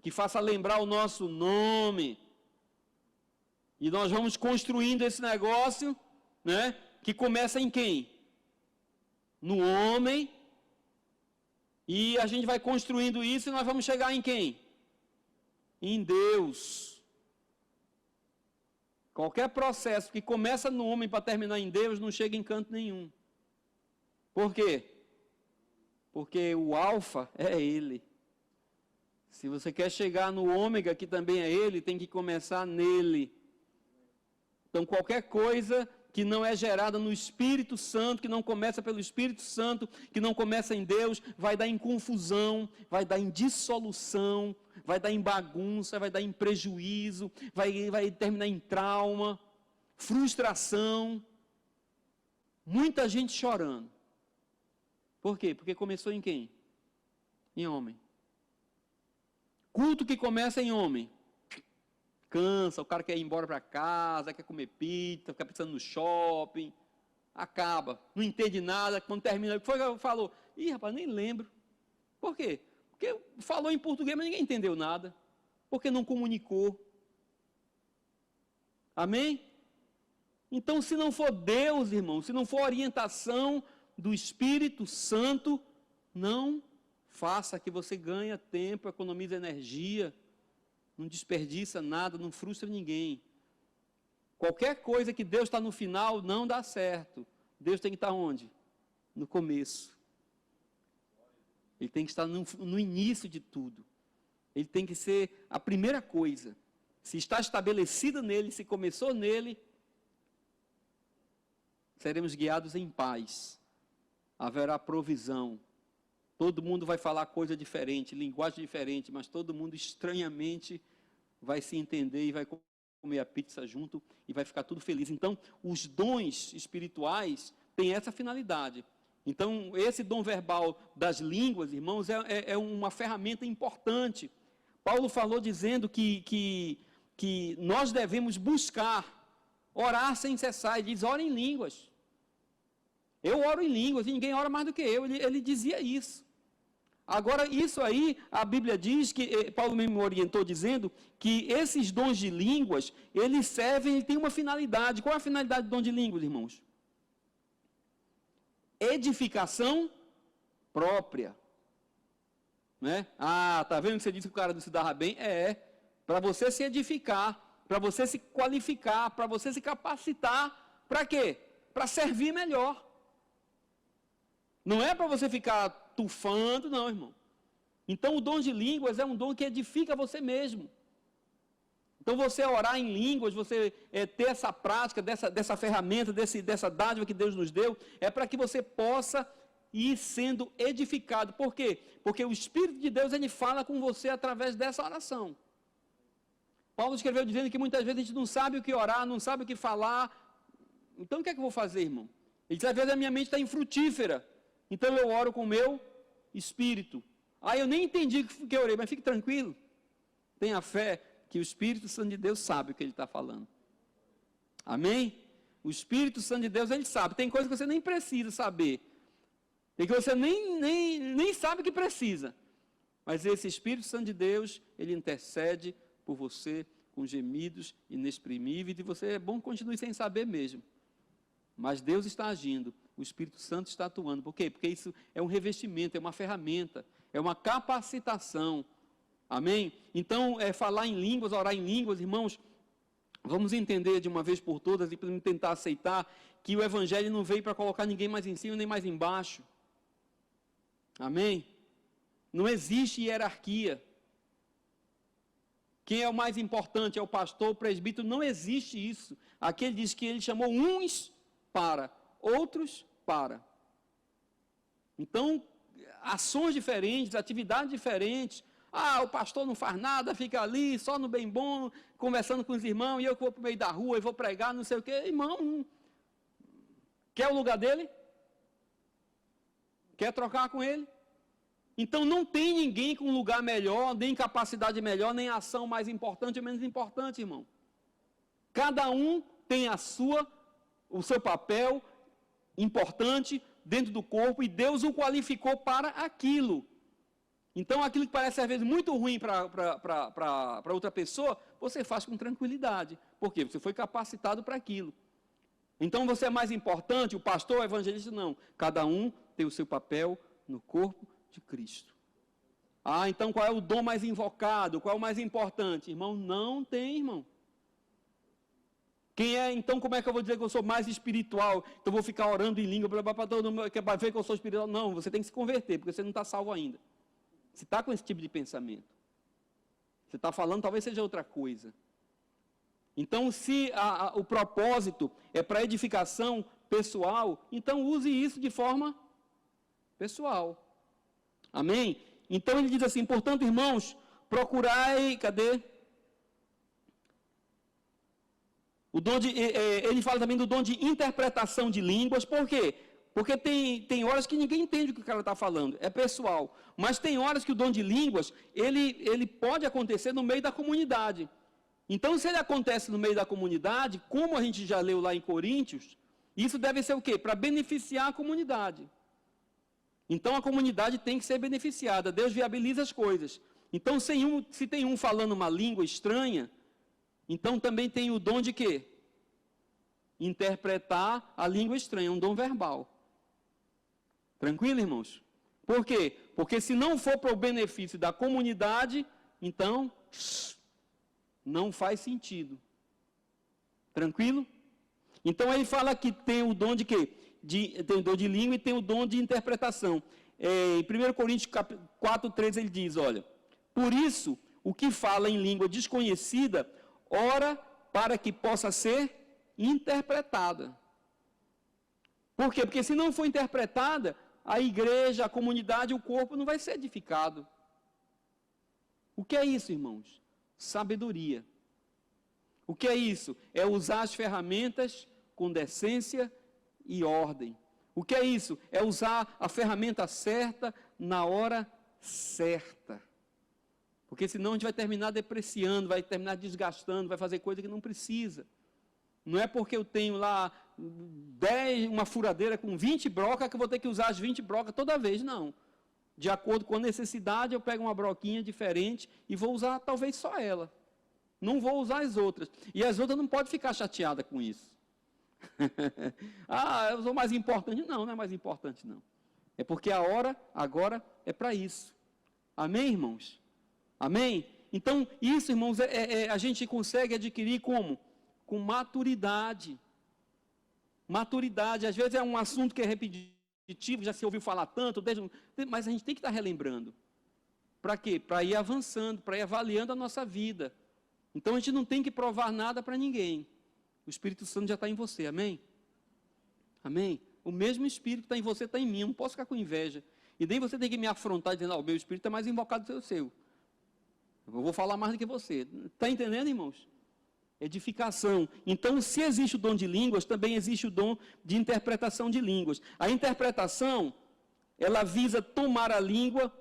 que faça lembrar o nosso nome. E nós vamos construindo esse negócio, né, que começa em quem? No homem. E a gente vai construindo isso e nós vamos chegar em quem? Em Deus. Qualquer processo que começa no homem para terminar em Deus não chega em canto nenhum. Por quê? Porque o alfa é Ele. Se você quer chegar no ômega, que também é Ele, tem que começar nele. Então, qualquer coisa que não é gerada no Espírito Santo, que não começa pelo Espírito Santo, que não começa em Deus, vai dar em confusão, vai dar em dissolução, vai dar em bagunça, vai dar em prejuízo, vai terminar em trauma, frustração. Muita gente chorando. Por quê? Porque começou em quem? Em homem. Culto que começa em homem. Cansa, o cara quer ir embora para casa, quer comer pizza, fica pensando no shopping, acaba, não entende nada, quando termina, o que foi que falou? Ih, rapaz, nem lembro. Por quê? Porque falou em português, mas ninguém entendeu nada, porque não comunicou. Amém? Então, se não for Deus, irmão, se não for orientação do Espírito Santo, não faça, que você ganha tempo, economiza energia, não desperdiça nada, não frustra ninguém. Qualquer coisa que Deus está no final não dá certo. Deus tem que estar onde? No começo. Ele tem que estar no início de tudo. Ele tem que ser a primeira coisa. Se está estabelecido nele, se começou nele, seremos guiados em paz. Haverá provisão. Todo mundo vai falar coisa diferente, linguagem diferente, mas todo mundo estranhamente vai se entender e vai comer a pizza junto e vai ficar tudo feliz. Então, os dons espirituais têm essa finalidade. Então, esse dom verbal das línguas, irmãos, é uma ferramenta importante. Paulo falou dizendo que nós devemos buscar, orar sem cessar. Ele diz, ora em línguas. Eu oro em línguas e ninguém ora mais do que eu. Ele dizia isso. Agora, isso aí, a Bíblia diz, que Paulo mesmo me orientou dizendo, que esses dons de línguas, eles servem, ele tem uma finalidade. Qual é a finalidade do dom de línguas, irmãos? Edificação própria. Né? Ah, tá vendo que você disse que o cara não se dava bem? Para você se edificar, para você se qualificar, para você se capacitar, para quê? Para servir melhor. Não é para você ficar tufando, não, irmão. Então, o dom de línguas é um dom que edifica você mesmo. Então, você orar em línguas, você ter essa prática, dessa ferramenta, dessa dádiva que Deus nos deu, é para que você possa ir sendo edificado. Por quê? Porque o Espírito de Deus, ele fala com você através dessa oração. Paulo escreveu dizendo que muitas vezes a gente não sabe o que orar, não sabe o que falar. Então, o que é que eu vou fazer, irmão? Ele diz, às vezes a minha mente está infrutífera. Então, eu oro com o meu espírito. Eu nem entendi o que eu orei, mas fique tranquilo. Tenha fé que o Espírito Santo de Deus sabe o que ele está falando. Amém? O Espírito Santo de Deus, ele sabe. Tem coisa que você nem precisa saber. Tem que você nem sabe que precisa. Mas esse Espírito Santo de Deus, ele intercede por você com gemidos inexprimíveis. E você, é bom que continue sem saber mesmo. Mas Deus está agindo. O Espírito Santo está atuando. Por quê? Porque isso é um revestimento, é uma ferramenta, é uma capacitação. Amém? Então, falar em línguas, orar em línguas, irmãos, vamos entender de uma vez por todas e tentar aceitar que o Evangelho não veio para colocar ninguém mais em cima nem mais embaixo. Amém? Não existe hierarquia. Quem é o mais importante? É o pastor, o presbítero? Não existe isso. Aqui ele diz que ele chamou uns para, outros para. Então, ações diferentes, atividades diferentes. O pastor não faz nada, fica ali, só no bem bom, conversando com os irmãos, e eu que vou para o meio da rua e vou pregar, não sei o quê. Irmão, quer o lugar dele? Quer trocar com ele? Então, não tem ninguém com lugar melhor, nem capacidade melhor, nem ação mais importante ou menos importante, irmão. Cada um tem o seu papel importante dentro do corpo, e Deus o qualificou para aquilo. Então, aquilo que parece às vezes muito ruim para outra pessoa, você faz com tranquilidade. Por quê? Você foi capacitado para aquilo. Então, você é mais importante, o pastor, o evangelista, não. Cada um tem o seu papel no corpo de Cristo. Então qual é o dom mais invocado? Qual é o mais importante? Irmão, não tem, irmão. Então como é que eu vou dizer que eu sou mais espiritual? Então vou ficar orando em língua para todo mundo, para ver que eu sou espiritual? Não, você tem que se converter, porque você não está salvo ainda. Você está com esse tipo de pensamento. Você está falando, talvez seja outra coisa. Então, se o propósito é para edificação pessoal, então use isso de forma pessoal. Amém? Então ele diz assim, portanto, irmãos, procurai, cadê? Ele fala também do dom de interpretação de línguas. Por quê? Porque tem horas que ninguém entende o que o cara está falando, é pessoal. Mas tem horas que o dom de línguas, ele pode acontecer no meio da comunidade. Então, se ele acontece no meio da comunidade, como a gente já leu lá em Coríntios, isso deve ser o quê? Para beneficiar a comunidade. Então, a comunidade tem que ser beneficiada. Deus viabiliza as coisas. Então, se tem um falando uma língua estranha, então também tem o dom de quê? interpretar a língua estranha, é um dom verbal. Tranquilo, irmãos? Por quê? Porque se não for para o benefício da comunidade, então não faz sentido. Tranquilo? Então ele fala que tem o dom de quê? Tem o dom de língua e tem o dom de interpretação. Em 1 Coríntios 4:13 ele diz, olha, por isso o que fala em língua desconhecida, ora para que possa ser interpretada. Por quê? Porque se não for interpretada, a igreja, a comunidade, o corpo não vai ser edificado. O que é isso, irmãos? Sabedoria. O que é isso? É usar as ferramentas com decência e ordem. O que é isso? É usar a ferramenta certa na hora certa. Porque senão a gente vai terminar depreciando, vai terminar desgastando, vai fazer coisa que não precisa. Não é porque eu tenho lá uma furadeira com 20 brocas que eu vou ter que usar as 20 brocas toda vez, não. De acordo com a necessidade, eu pego uma broquinha diferente e vou usar talvez só ela. Não vou usar as outras. E as outras não podem ficar chateadas com isso. Eu sou mais importante. Não, não é mais importante, não. É porque a hora agora é para isso. Amém, irmãos? Amém? Então, isso, irmãos, a gente consegue adquirir como? Com maturidade. Maturidade, às vezes é um assunto que é repetitivo, já se ouviu falar tanto, mas a gente tem que estar relembrando. Para quê? Para ir avançando, para ir avaliando a nossa vida. Então a gente não tem que provar nada para ninguém. O Espírito Santo já está em você, amém? Amém? O mesmo Espírito que está em você está em mim, eu não posso ficar com inveja. E nem você tem que me afrontar dizendo, o meu Espírito é mais invocado do que o seu. Eu vou falar mais do que você. Está entendendo, irmãos? Edificação. Então, se existe o dom de línguas, também existe o dom de interpretação de línguas. A interpretação, ela visa tornar a língua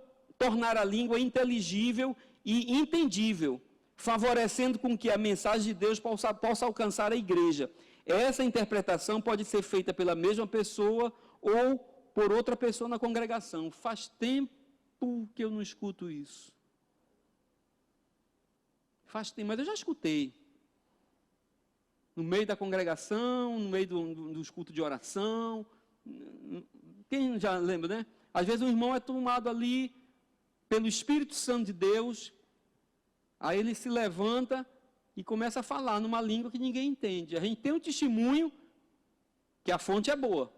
inteligível e entendível, favorecendo com que a mensagem de Deus possa alcançar a igreja. Essa interpretação pode ser feita pela mesma pessoa ou por outra pessoa na congregação. Faz tempo que eu não escuto isso. Faz tempo, mas eu já escutei. No meio da congregação, no meio dos cultos de oração. Quem já lembra, né? Às vezes um irmão é tomado ali pelo Espírito Santo de Deus, aí ele se levanta e começa a falar numa língua que ninguém entende. A gente tem um testemunho que a fonte é boa.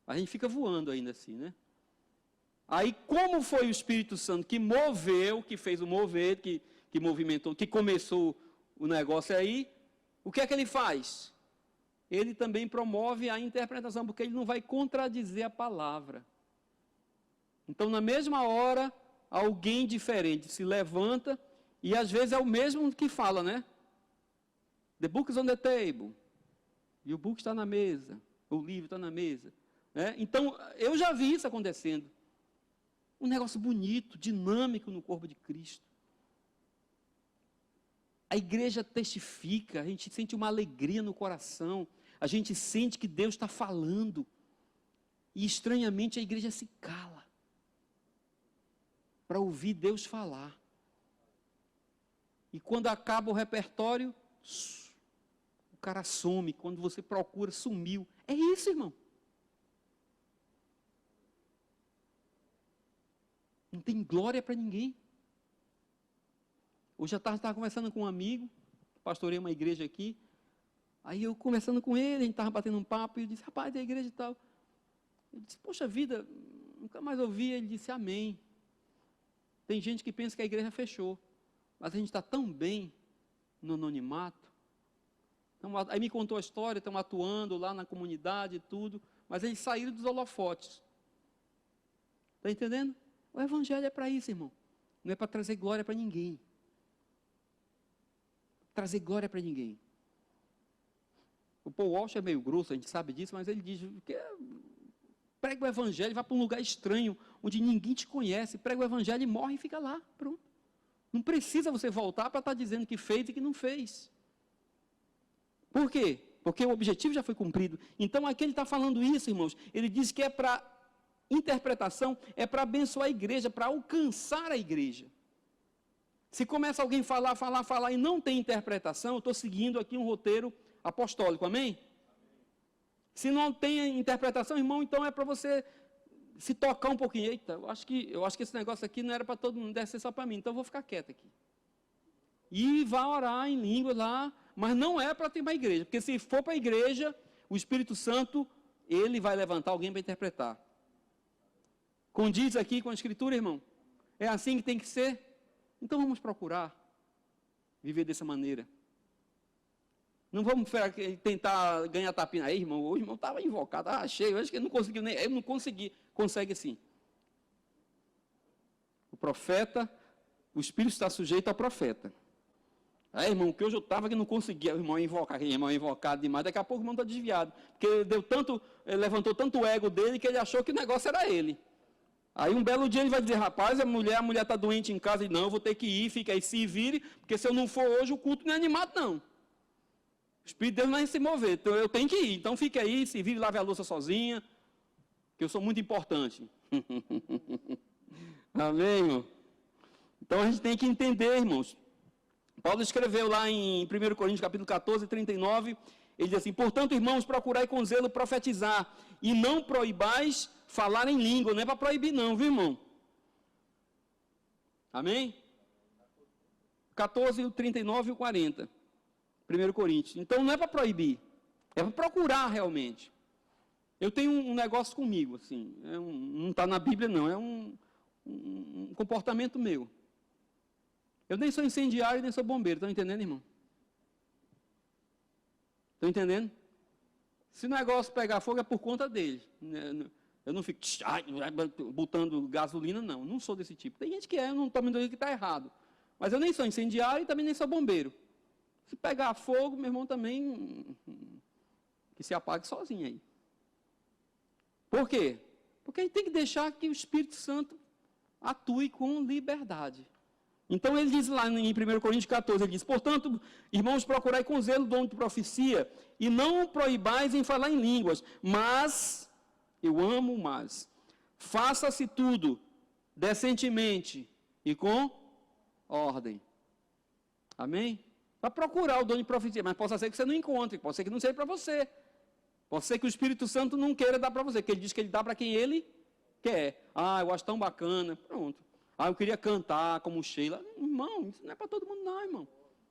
A gente fica voando ainda assim, né? Aí, como foi o Espírito Santo que moveu, que fez o mover, que movimentou, que começou o negócio aí, o que é que ele faz? Ele também promove a interpretação, porque ele não vai contradizer a palavra. Então, na mesma hora, alguém diferente se levanta, e às vezes é o mesmo que fala, né? The book is on the table. E o book está na mesa. O livro está na mesa. Né? Então, eu já vi isso acontecendo. Um negócio bonito, dinâmico no corpo de Cristo. A igreja testifica, a gente sente uma alegria no coração, a gente sente que Deus está falando, e estranhamente a igreja se cala, para ouvir Deus falar. E quando acaba o repertório, o cara some, quando você procura, sumiu. É isso, irmão. Não tem glória para ninguém. Hoje à tarde eu estava conversando com um amigo, pastorei uma igreja aqui, aí eu conversando com ele, a gente estava batendo um papo, e eu disse, rapaz, da igreja e tal. Ele disse, poxa vida, nunca mais ouvi. Ele disse, amém. Tem gente que pensa que a igreja fechou, mas a gente está tão bem no anonimato. Então, aí me contou a história, estão atuando lá na comunidade e tudo, mas eles saíram dos holofotes. Está entendendo? O evangelho é para isso, irmão. Não é para trazer glória para ninguém. Trazer glória para ninguém. O Paul Walsh é meio grosso, a gente sabe disso, mas ele diz que prega o evangelho, vai para um lugar estranho, onde ninguém te conhece, prega o evangelho e morre e fica lá, pronto. Não precisa você voltar para estar dizendo que fez e que não fez. Por quê? Porque o objetivo já foi cumprido. Então aqui ele está falando isso, irmãos, ele diz que é para interpretação, é para abençoar a igreja, para alcançar a igreja. Se começa alguém falar e não tem interpretação, eu estou seguindo aqui um roteiro apostólico, amém? Se não tem interpretação, irmão, então é para você se tocar um pouquinho. Eita, eu acho que esse negócio aqui não era para todo mundo, deve ser só para mim, então eu vou ficar quieto aqui. E vai orar em língua lá, mas não é para ter uma igreja, porque se for para a igreja, o Espírito Santo, ele vai levantar alguém para interpretar. Condiz aqui com a Escritura, irmão? É assim que tem que ser? Então vamos procurar viver dessa maneira. Não vamos tentar ganhar tapinha. Aí, irmão, o irmão estava invocado, cheio, eu acho que ele não conseguiu nem, eu não consegui, consegue sim. O profeta, o Espírito está sujeito ao profeta. Aí, irmão, que hoje eu estava que não conseguia, o irmão invocar, aquele irmão invocado demais, daqui a pouco o irmão está desviado, porque ele levantou tanto o ego dele que ele achou que o negócio era ele. Aí um belo dia ele vai dizer, rapaz, a mulher está doente em casa, e não, eu vou ter que ir, fica aí, se vire, porque se eu não for hoje, o culto não é animado, não. O Espírito de Deus não vai se mover, então eu tenho que ir. Então fique aí, se vire, lave a louça sozinha, que eu sou muito importante. Amém, irmão? Então a gente tem que entender, irmãos. Paulo escreveu lá em 1 Coríntios, capítulo 14, 39, ele diz assim, portanto, irmãos, procurai com zelo profetizar, e não proibais falar em língua. Não é para proibir não, viu, irmão? Amém? 14, 39 e 40. 1 Coríntios. Então não é para proibir, é para procurar realmente. Eu tenho um negócio comigo, assim, não está na Bíblia não, é um comportamento meu. Eu nem sou incendiário, nem sou bombeiro, estão entendendo, irmão? Estão entendendo? Se o negócio pegar fogo é por conta dele. Eu não fico botando gasolina, não sou desse tipo. Tem gente que eu não estou me dizendo que está errado. Mas eu nem sou incendiário e também nem sou bombeiro. Se pegar fogo, meu irmão também, que se apague sozinho aí. Por quê? Porque a gente tem que deixar que o Espírito Santo atue com liberdade. Então ele diz lá em 1 Coríntios 14, ele diz, portanto, irmãos, procurai com zelo o dom de profecia, e não proibais em falar em línguas, mas, eu amo mais, faça-se tudo decentemente e com ordem. Amém? Para procurar o dom de profecia, mas pode ser que você não encontre, pode ser que não seja para você. Pode ser que o Espírito Santo não queira dar para você, porque ele diz que ele dá para quem ele quer. Eu acho tão bacana, pronto. Eu queria cantar como Sheila. Irmão, isso não é para todo mundo não, irmão.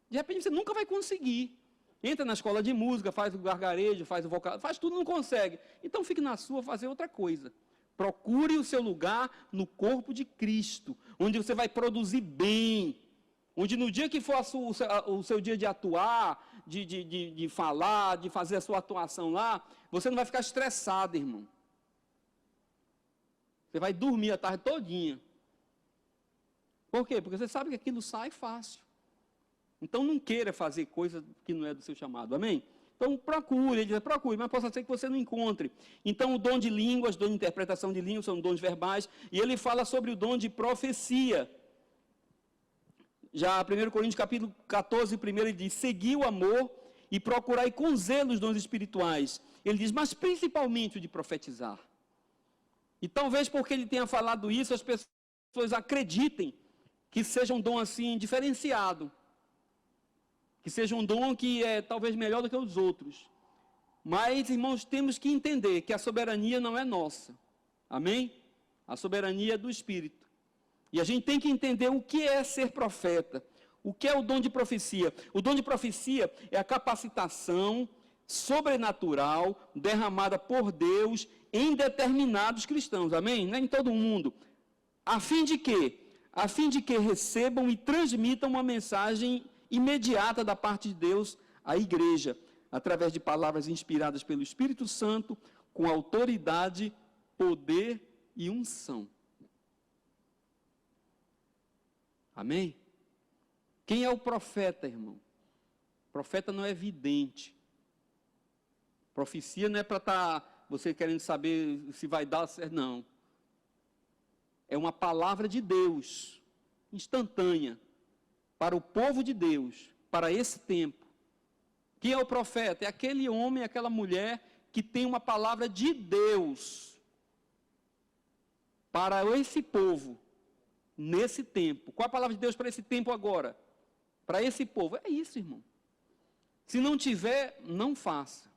De repente você nunca vai conseguir. Entra na escola de música, faz o gargarejo, faz o vocal, faz tudo, não consegue. Então fique na sua, fazer outra coisa. Procure o seu lugar no corpo de Cristo, onde você vai produzir bem. Onde no dia que for o seu dia de atuar, de falar, de fazer a sua atuação lá, você não vai ficar estressado, irmão. Você vai dormir a tarde todinha. Por quê? Porque você sabe que aquilo sai fácil. Então não queira fazer coisa que não é do seu chamado, amém? Então procure, ele diz, procure, mas possa ser que você não encontre. Então o dom de línguas, dom de interpretação de línguas, são dons verbais, e ele fala sobre o dom de profecia. Já 1 Coríntios capítulo 14, primeiro, ele diz, segui o amor e procurai com zelo os dons espirituais. Ele diz, mas principalmente o de profetizar. E talvez porque ele tenha falado isso, as pessoas acreditem que seja um dom assim, diferenciado. Que seja um dom que é talvez melhor do que os outros. Mas, irmãos, temos que entender que a soberania não é nossa. Amém? A soberania é do Espírito. E a gente tem que entender o que é ser profeta. O que é o dom de profecia? O dom de profecia é a capacitação sobrenatural derramada por Deus em determinados cristãos. Amém? Não é em todo mundo. A fim de quê? A fim de que recebam e transmitam uma mensagem imediata da parte de Deus à igreja, através de palavras inspiradas pelo Espírito Santo, com autoridade, poder e unção. Amém? Quem é o profeta, irmão? O profeta não é vidente. Profecia não é para estar você querendo saber se vai dar certo, não. É uma palavra de Deus, instantânea, para o povo de Deus, para esse tempo. Quem é o profeta? É aquele homem, aquela mulher que tem uma palavra de Deus para esse povo, nesse tempo. Qual a palavra de Deus para esse tempo agora? Para esse povo. É isso, irmão. Se não tiver, não faça.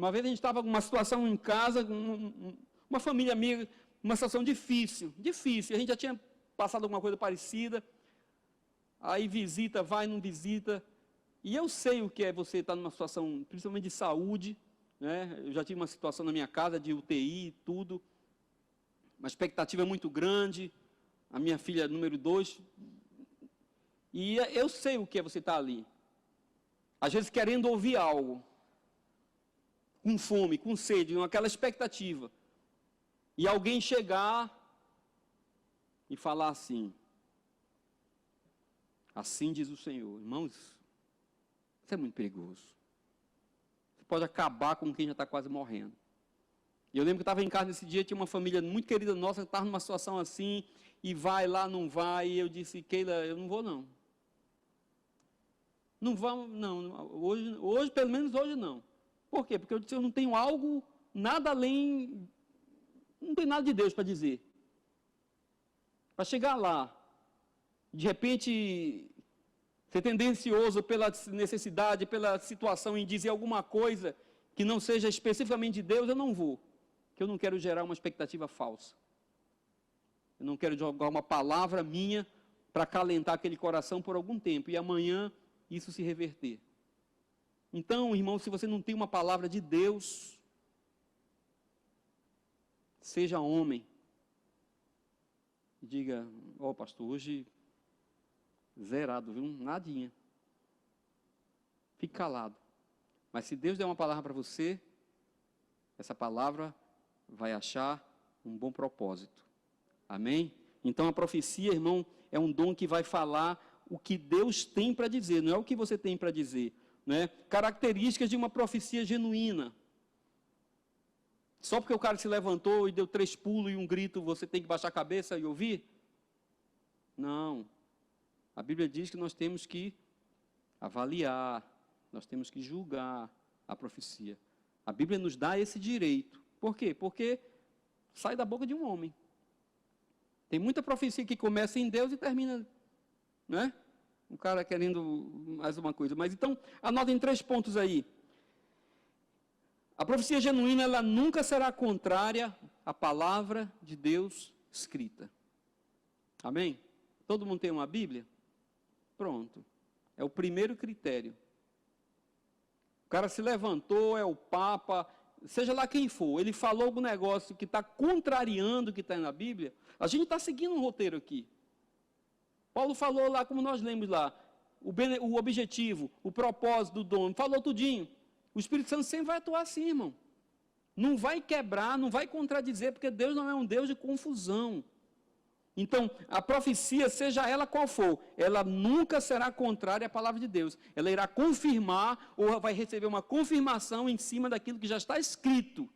Uma vez a gente estava com uma situação em casa, uma família amiga, uma situação difícil. A gente já tinha passado alguma coisa parecida. Aí visita, vai, não visita. E eu sei o que é você estar numa situação, principalmente de saúde, né? Eu já tive uma situação na minha casa de UTI e tudo. Uma expectativa muito grande. A minha filha número 2. E eu sei o que é você estar ali. Às vezes querendo ouvir algo. Com fome, com sede, com aquela expectativa. E alguém chegar e falar assim. Assim diz o Senhor. Irmãos, isso é muito perigoso. Você pode acabar com quem já está quase morrendo. E eu lembro que eu estava em casa nesse dia, tinha uma família muito querida nossa que estava numa situação assim, e vai lá, não vai, e eu disse, Keila, eu não vou não. Não vamos, não, hoje, pelo menos hoje não. Por quê? Porque eu disse, eu não tenho algo, nada além, não tem nada de Deus para dizer. Para chegar lá, de repente, ser tendencioso pela necessidade, pela situação em dizer alguma coisa que não seja especificamente de Deus, eu não vou. Porque eu não quero gerar uma expectativa falsa. Eu não quero jogar uma palavra minha para acalentar aquele coração por algum tempo e amanhã isso se reverter. Então, irmão, se você não tem uma palavra de Deus, seja homem. E diga, ó pastor, hoje zerado, viu? Nadinha. Fique calado. Mas se Deus der uma palavra para você, essa palavra vai achar um bom propósito. Amém? Então a profecia, irmão, é um dom que vai falar o que Deus tem para dizer, não é o que você tem para dizer. Né? Características de uma profecia genuína. Só porque o cara se levantou e deu 3 pulos e um grito, você tem que baixar a cabeça e ouvir? Não. A Bíblia diz que nós temos que avaliar, nós temos que julgar a profecia. A Bíblia nos dá esse direito. Por quê? Porque sai da boca de um homem. Tem muita profecia que começa em Deus e termina, né? Um cara querendo mais uma coisa. Mas então, anotem 3 pontos aí. A profecia genuína, ela nunca será contrária à palavra de Deus escrita. Amém? Todo mundo tem uma Bíblia? Pronto. É o primeiro critério. O cara se levantou, é o Papa, seja lá quem for, ele falou algum negócio que está contrariando o que está na Bíblia, a gente está seguindo um roteiro aqui. Paulo falou lá, como nós lemos lá, o objetivo, o propósito do dom, falou tudinho. O Espírito Santo sempre vai atuar assim, irmão. Não vai quebrar, não vai contradizer, porque Deus não é um Deus de confusão. Então, a profecia, seja ela qual for, ela nunca será contrária à palavra de Deus. Ela irá confirmar, ou vai receber uma confirmação em cima daquilo que já está escrito.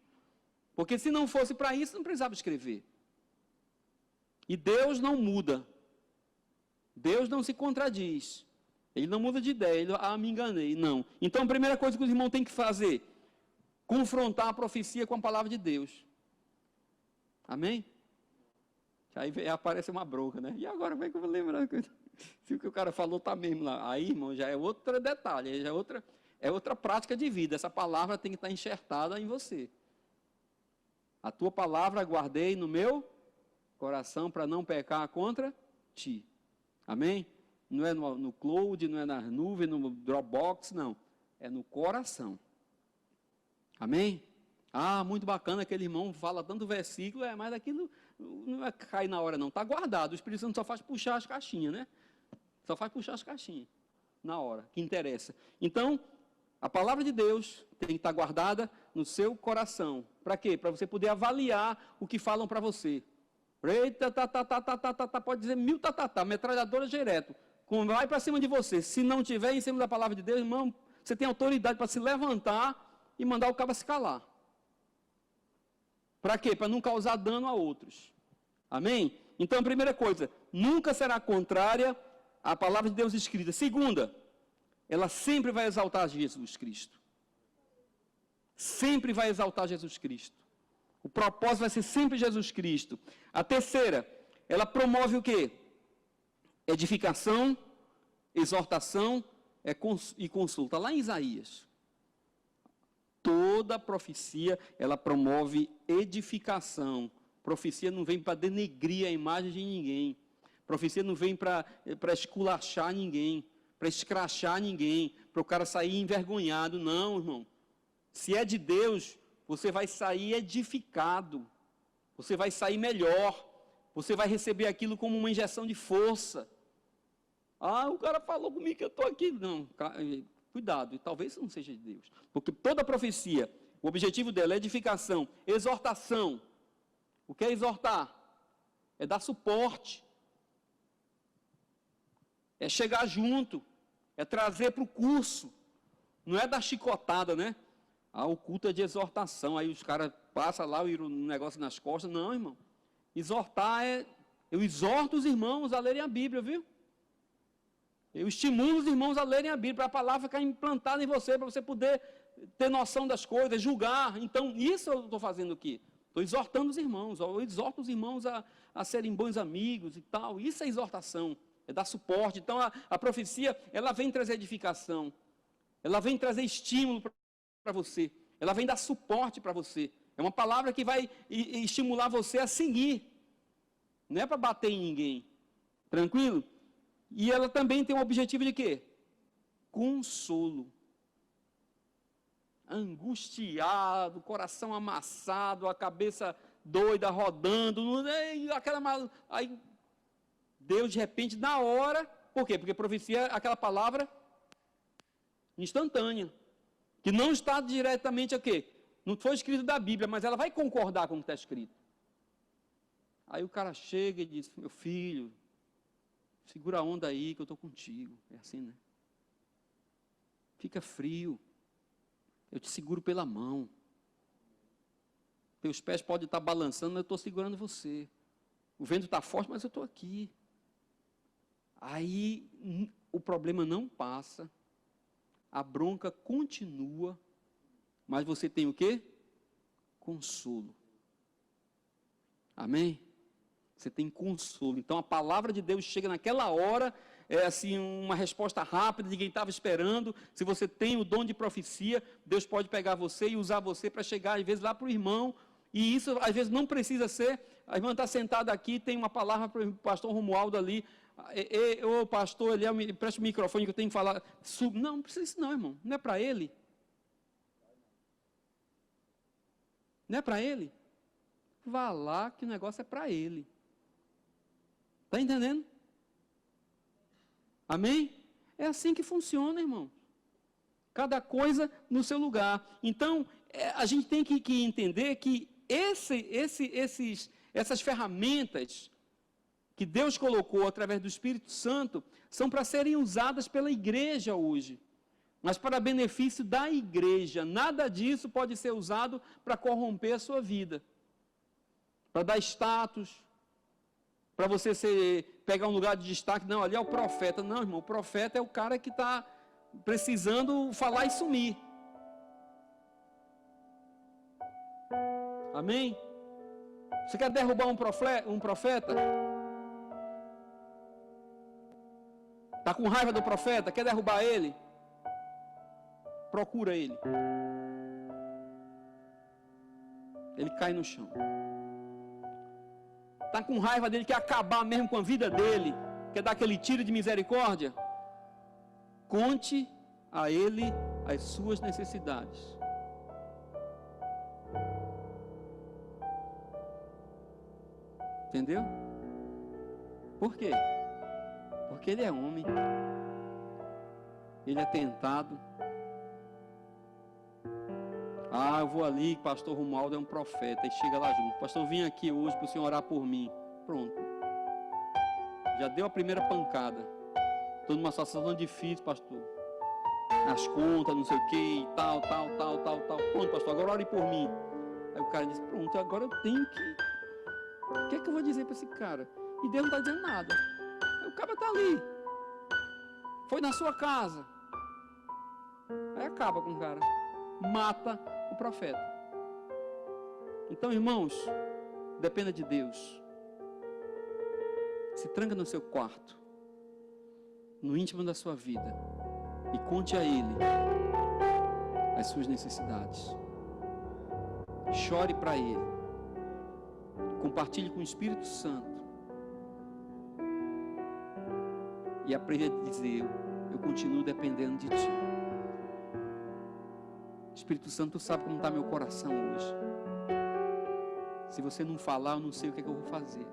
Porque se não fosse para isso, não precisava escrever. E Deus não muda. Deus não se contradiz. Ele não muda de ideia. Ele, me enganei. Não. Então, a primeira coisa que os irmãos têm que fazer, confrontar a profecia com a palavra de Deus. Amém? Aí aparece uma bronca, né? E agora, como é que eu vou lembrar? Se o que o cara falou está mesmo lá. Aí, irmão, já é outro detalhe, já é outra prática de vida. Essa palavra tem que estar enxertada em você. A tua palavra guardei no meu coração para não pecar contra ti. Amém? Não é no cloud, não é nas nuvens, no Dropbox, não. É no coração. Amém? Muito bacana, aquele irmão fala tanto versículo, mas aquilo não vai cair na hora não, está guardado, o Espírito Santo só faz puxar as caixinhas, né? Só faz puxar as caixinhas, na hora, que interessa. Então, a palavra de Deus tem que estar guardada no seu coração. Para quê? Para você poder avaliar o que falam para você. Eita, pode dizer 1000 metralhadora direto, vai para cima de você. Se não tiver em cima da palavra de Deus, irmão, você tem autoridade para se levantar e mandar o cabo se calar. Para quê? Para não causar dano a outros. Amém? Então, a primeira coisa, nunca será contrária à palavra de Deus escrita. Segunda, ela sempre vai exaltar Jesus Cristo. Sempre vai exaltar Jesus Cristo. O propósito vai ser sempre Jesus Cristo. A terceira, ela promove o quê? Edificação, exortação e consulta. Lá em Isaías. toda profecia, ela promove edificação. Profecia não vem para denegrir a imagem de ninguém. Profecia não vem para esculachar ninguém, para escrachar ninguém, para o cara sair envergonhado. Não, irmão. Se é de Deus, você vai sair edificado. Você vai sair melhor. Você vai receber aquilo como uma injeção de força. Ah, o cara falou comigo que eu estou aqui. Não, cuidado, talvez não seja de Deus. Porque toda profecia, o objetivo dela é edificação, exortação. O que é exortar? É dar suporte. É chegar junto. É trazer para o curso. Não é dar chicotada, né? Ah, o culto é de exortação. Aí os caras passam lá o negócio nas costas. Não, irmão. Exortar é... Eu exorto os irmãos a lerem a Bíblia, viu? Eu estimulo os irmãos a lerem a Bíblia, para a palavra ficar implantada em você, para você poder ter noção das coisas, julgar. Então, isso eu estou fazendo aqui. Estou exortando os irmãos. Eu exorto os irmãos a serem bons amigos e tal. Isso é exortação. É dar suporte. Então, a profecia, ela vem trazer edificação. Ela vem trazer estímulo para você. Ela vem dar suporte para você. É uma palavra que vai estimular você a seguir. Não é para bater em ninguém. Tranquilo? E ela também tem um objetivo de quê? Consolo. Angustiado, coração amassado, a cabeça doida, rodando, aí Deus de repente, na hora, por quê? Porque profecia é aquela palavra instantânea, que não está diretamente aqui, não foi escrito da Bíblia, mas ela vai concordar com o que está escrito. Aí o cara chega e diz, meu filho, segura a onda aí que eu estou contigo. É assim, né? Fica frio. Eu te seguro pela mão. Teus pés podem estar balançando, mas eu estou segurando você. O vento está forte, mas eu estou aqui. Aí o problema não passa. A bronca continua. Mas você tem o quê? Consolo. Amém? Você tem consolo. Então a palavra de Deus chega naquela hora, é assim uma resposta rápida de quem estava esperando. Se você tem o dom de profecia, Deus pode pegar você e usar você para chegar às vezes lá para o irmão. E isso às vezes não precisa ser. A irmã está sentada aqui, tem uma palavra para o pastor Romualdo ali. Ô pastor, ele presta o microfone que eu tenho que falar. Não precisa isso não, irmão. Não é para ele. Não é para ele. Vá lá que o negócio é para ele. Está entendendo? Amém? É assim que funciona, irmão. Cada coisa no seu lugar. Então, a gente tem que entender que essas ferramentas que Deus colocou através do Espírito Santo são para serem usadas pela igreja hoje. Mas para benefício da igreja. Nada disso pode ser usado para corromper a sua vida. Para dar status. Para você pegar um lugar de destaque, não, ali é o profeta. Não, irmão, o profeta é o cara que está precisando falar e sumir. Amém? Você quer derrubar um profeta? Está com raiva do profeta? Quer derrubar ele? Procura ele. Ele cai no chão. Está com raiva dele, quer acabar mesmo com a vida dele, quer dar aquele tiro de misericórdia? Conte a ele as suas necessidades. Entendeu? Por quê? Porque ele é homem. Ele é tentado. Ah, eu vou ali, pastor Romualdo é um profeta, e chega lá junto. Pastor, vim aqui hoje para o senhor orar por mim. Pronto. Já deu a primeira pancada. Estou numa situação difícil, pastor. As contas, não sei o que, e tal. Pronto, pastor, agora ore por mim. Aí o cara diz, pronto, agora eu tenho que... O que é que eu vou dizer para esse cara? E Deus não está dizendo nada. Aí o cara está ali. Foi na sua casa. Aí acaba com o cara. Mata o profeta. Então, irmãos, dependa de Deus. Se tranca no seu quarto, no íntimo da sua vida, e conte a Ele as suas necessidades. Chore para Ele. Compartilhe com o Espírito Santo. E aprenda a dizer: eu continuo dependendo de Ti. Espírito Santo, Tu sabe como está meu coração hoje. Se você não falar, eu não sei o que é que eu vou fazer.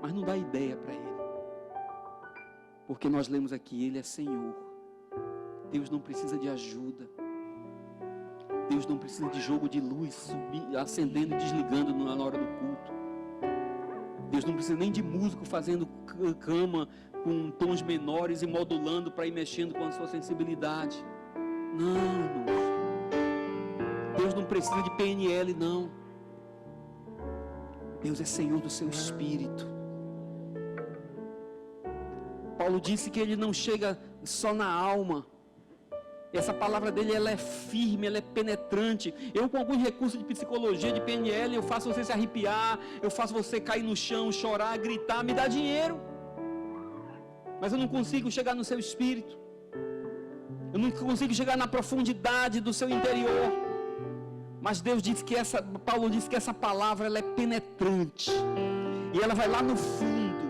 Mas não dá ideia para Ele. Porque nós lemos aqui, Ele é Senhor. Deus não precisa de ajuda. Deus não precisa de jogo de luz, acendendo e desligando na hora do culto. Deus não precisa nem de músico fazendo cama com tons menores e modulando para ir mexendo com a sua sensibilidade. Não, irmãos. Deus não precisa de PNL, não. Deus é Senhor do seu espírito. Paulo disse que Ele não chega só na alma. Essa palavra dele, ela é firme, ela é penetrante. Eu, com alguns recursos de psicologia, de PNL, eu faço você se arrepiar, eu faço você cair no chão, chorar, gritar, me dá dinheiro. Mas eu não consigo chegar no seu espírito. Eu não consigo chegar na profundidade do seu interior. Mas Deus disse que Paulo disse que essa palavra, ela é penetrante. E ela vai lá no fundo.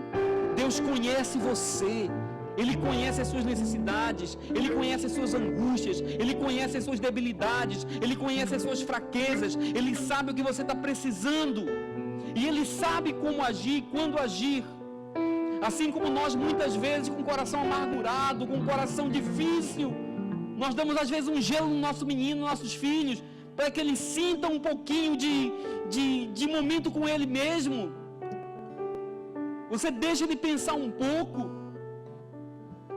Deus conhece você. Ele conhece as suas necessidades, Ele conhece as suas angústias, Ele conhece as suas debilidades, Ele conhece as suas fraquezas, Ele sabe o que você está precisando, e Ele sabe como agir, quando agir. Assim como nós muitas vezes com o coração amargurado, com o coração difícil, nós damos às vezes um gelo no nosso menino, nos nossos filhos, para que eles sintam um pouquinho de momento com Ele mesmo. Você deixa ele pensar um pouco.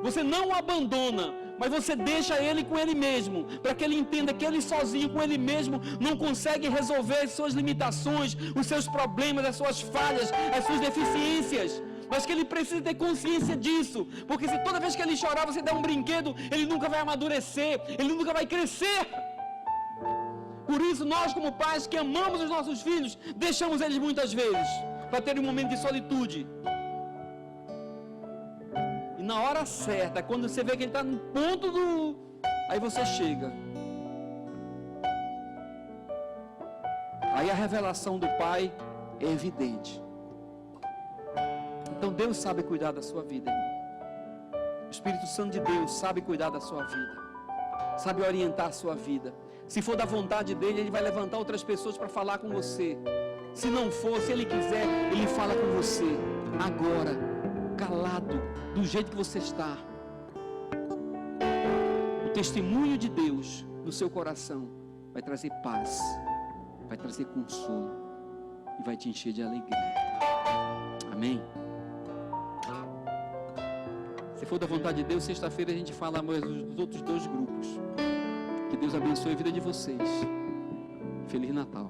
Você não o abandona, mas você deixa ele com ele mesmo, para que ele entenda que ele sozinho, com ele mesmo, não consegue resolver as suas limitações, os seus problemas, as suas falhas, as suas deficiências, mas que ele precisa ter consciência disso, porque se toda vez que ele chorar você der um brinquedo, ele nunca vai amadurecer, ele nunca vai crescer. Por isso nós, como pais que amamos os nossos filhos, deixamos eles muitas vezes, para ter um momento de solitude. Na hora certa, quando você vê que ele está no ponto do... Aí você chega. Aí a revelação do Pai é evidente. Então Deus sabe cuidar da sua vida, irmão. O Espírito Santo de Deus sabe cuidar da sua vida. Sabe orientar a sua vida. Se for da vontade dEle, Ele vai levantar outras pessoas para falar com você. Se não for, se Ele quiser, Ele fala com você. Agora, calado, do jeito que você está. O testemunho de Deus no seu coração vai trazer paz, vai trazer consolo e vai te encher de alegria. Amém? Se for da vontade de Deus, sexta-feira a gente fala mais dos outros 2 grupos. Que Deus abençoe a vida de vocês. Feliz Natal.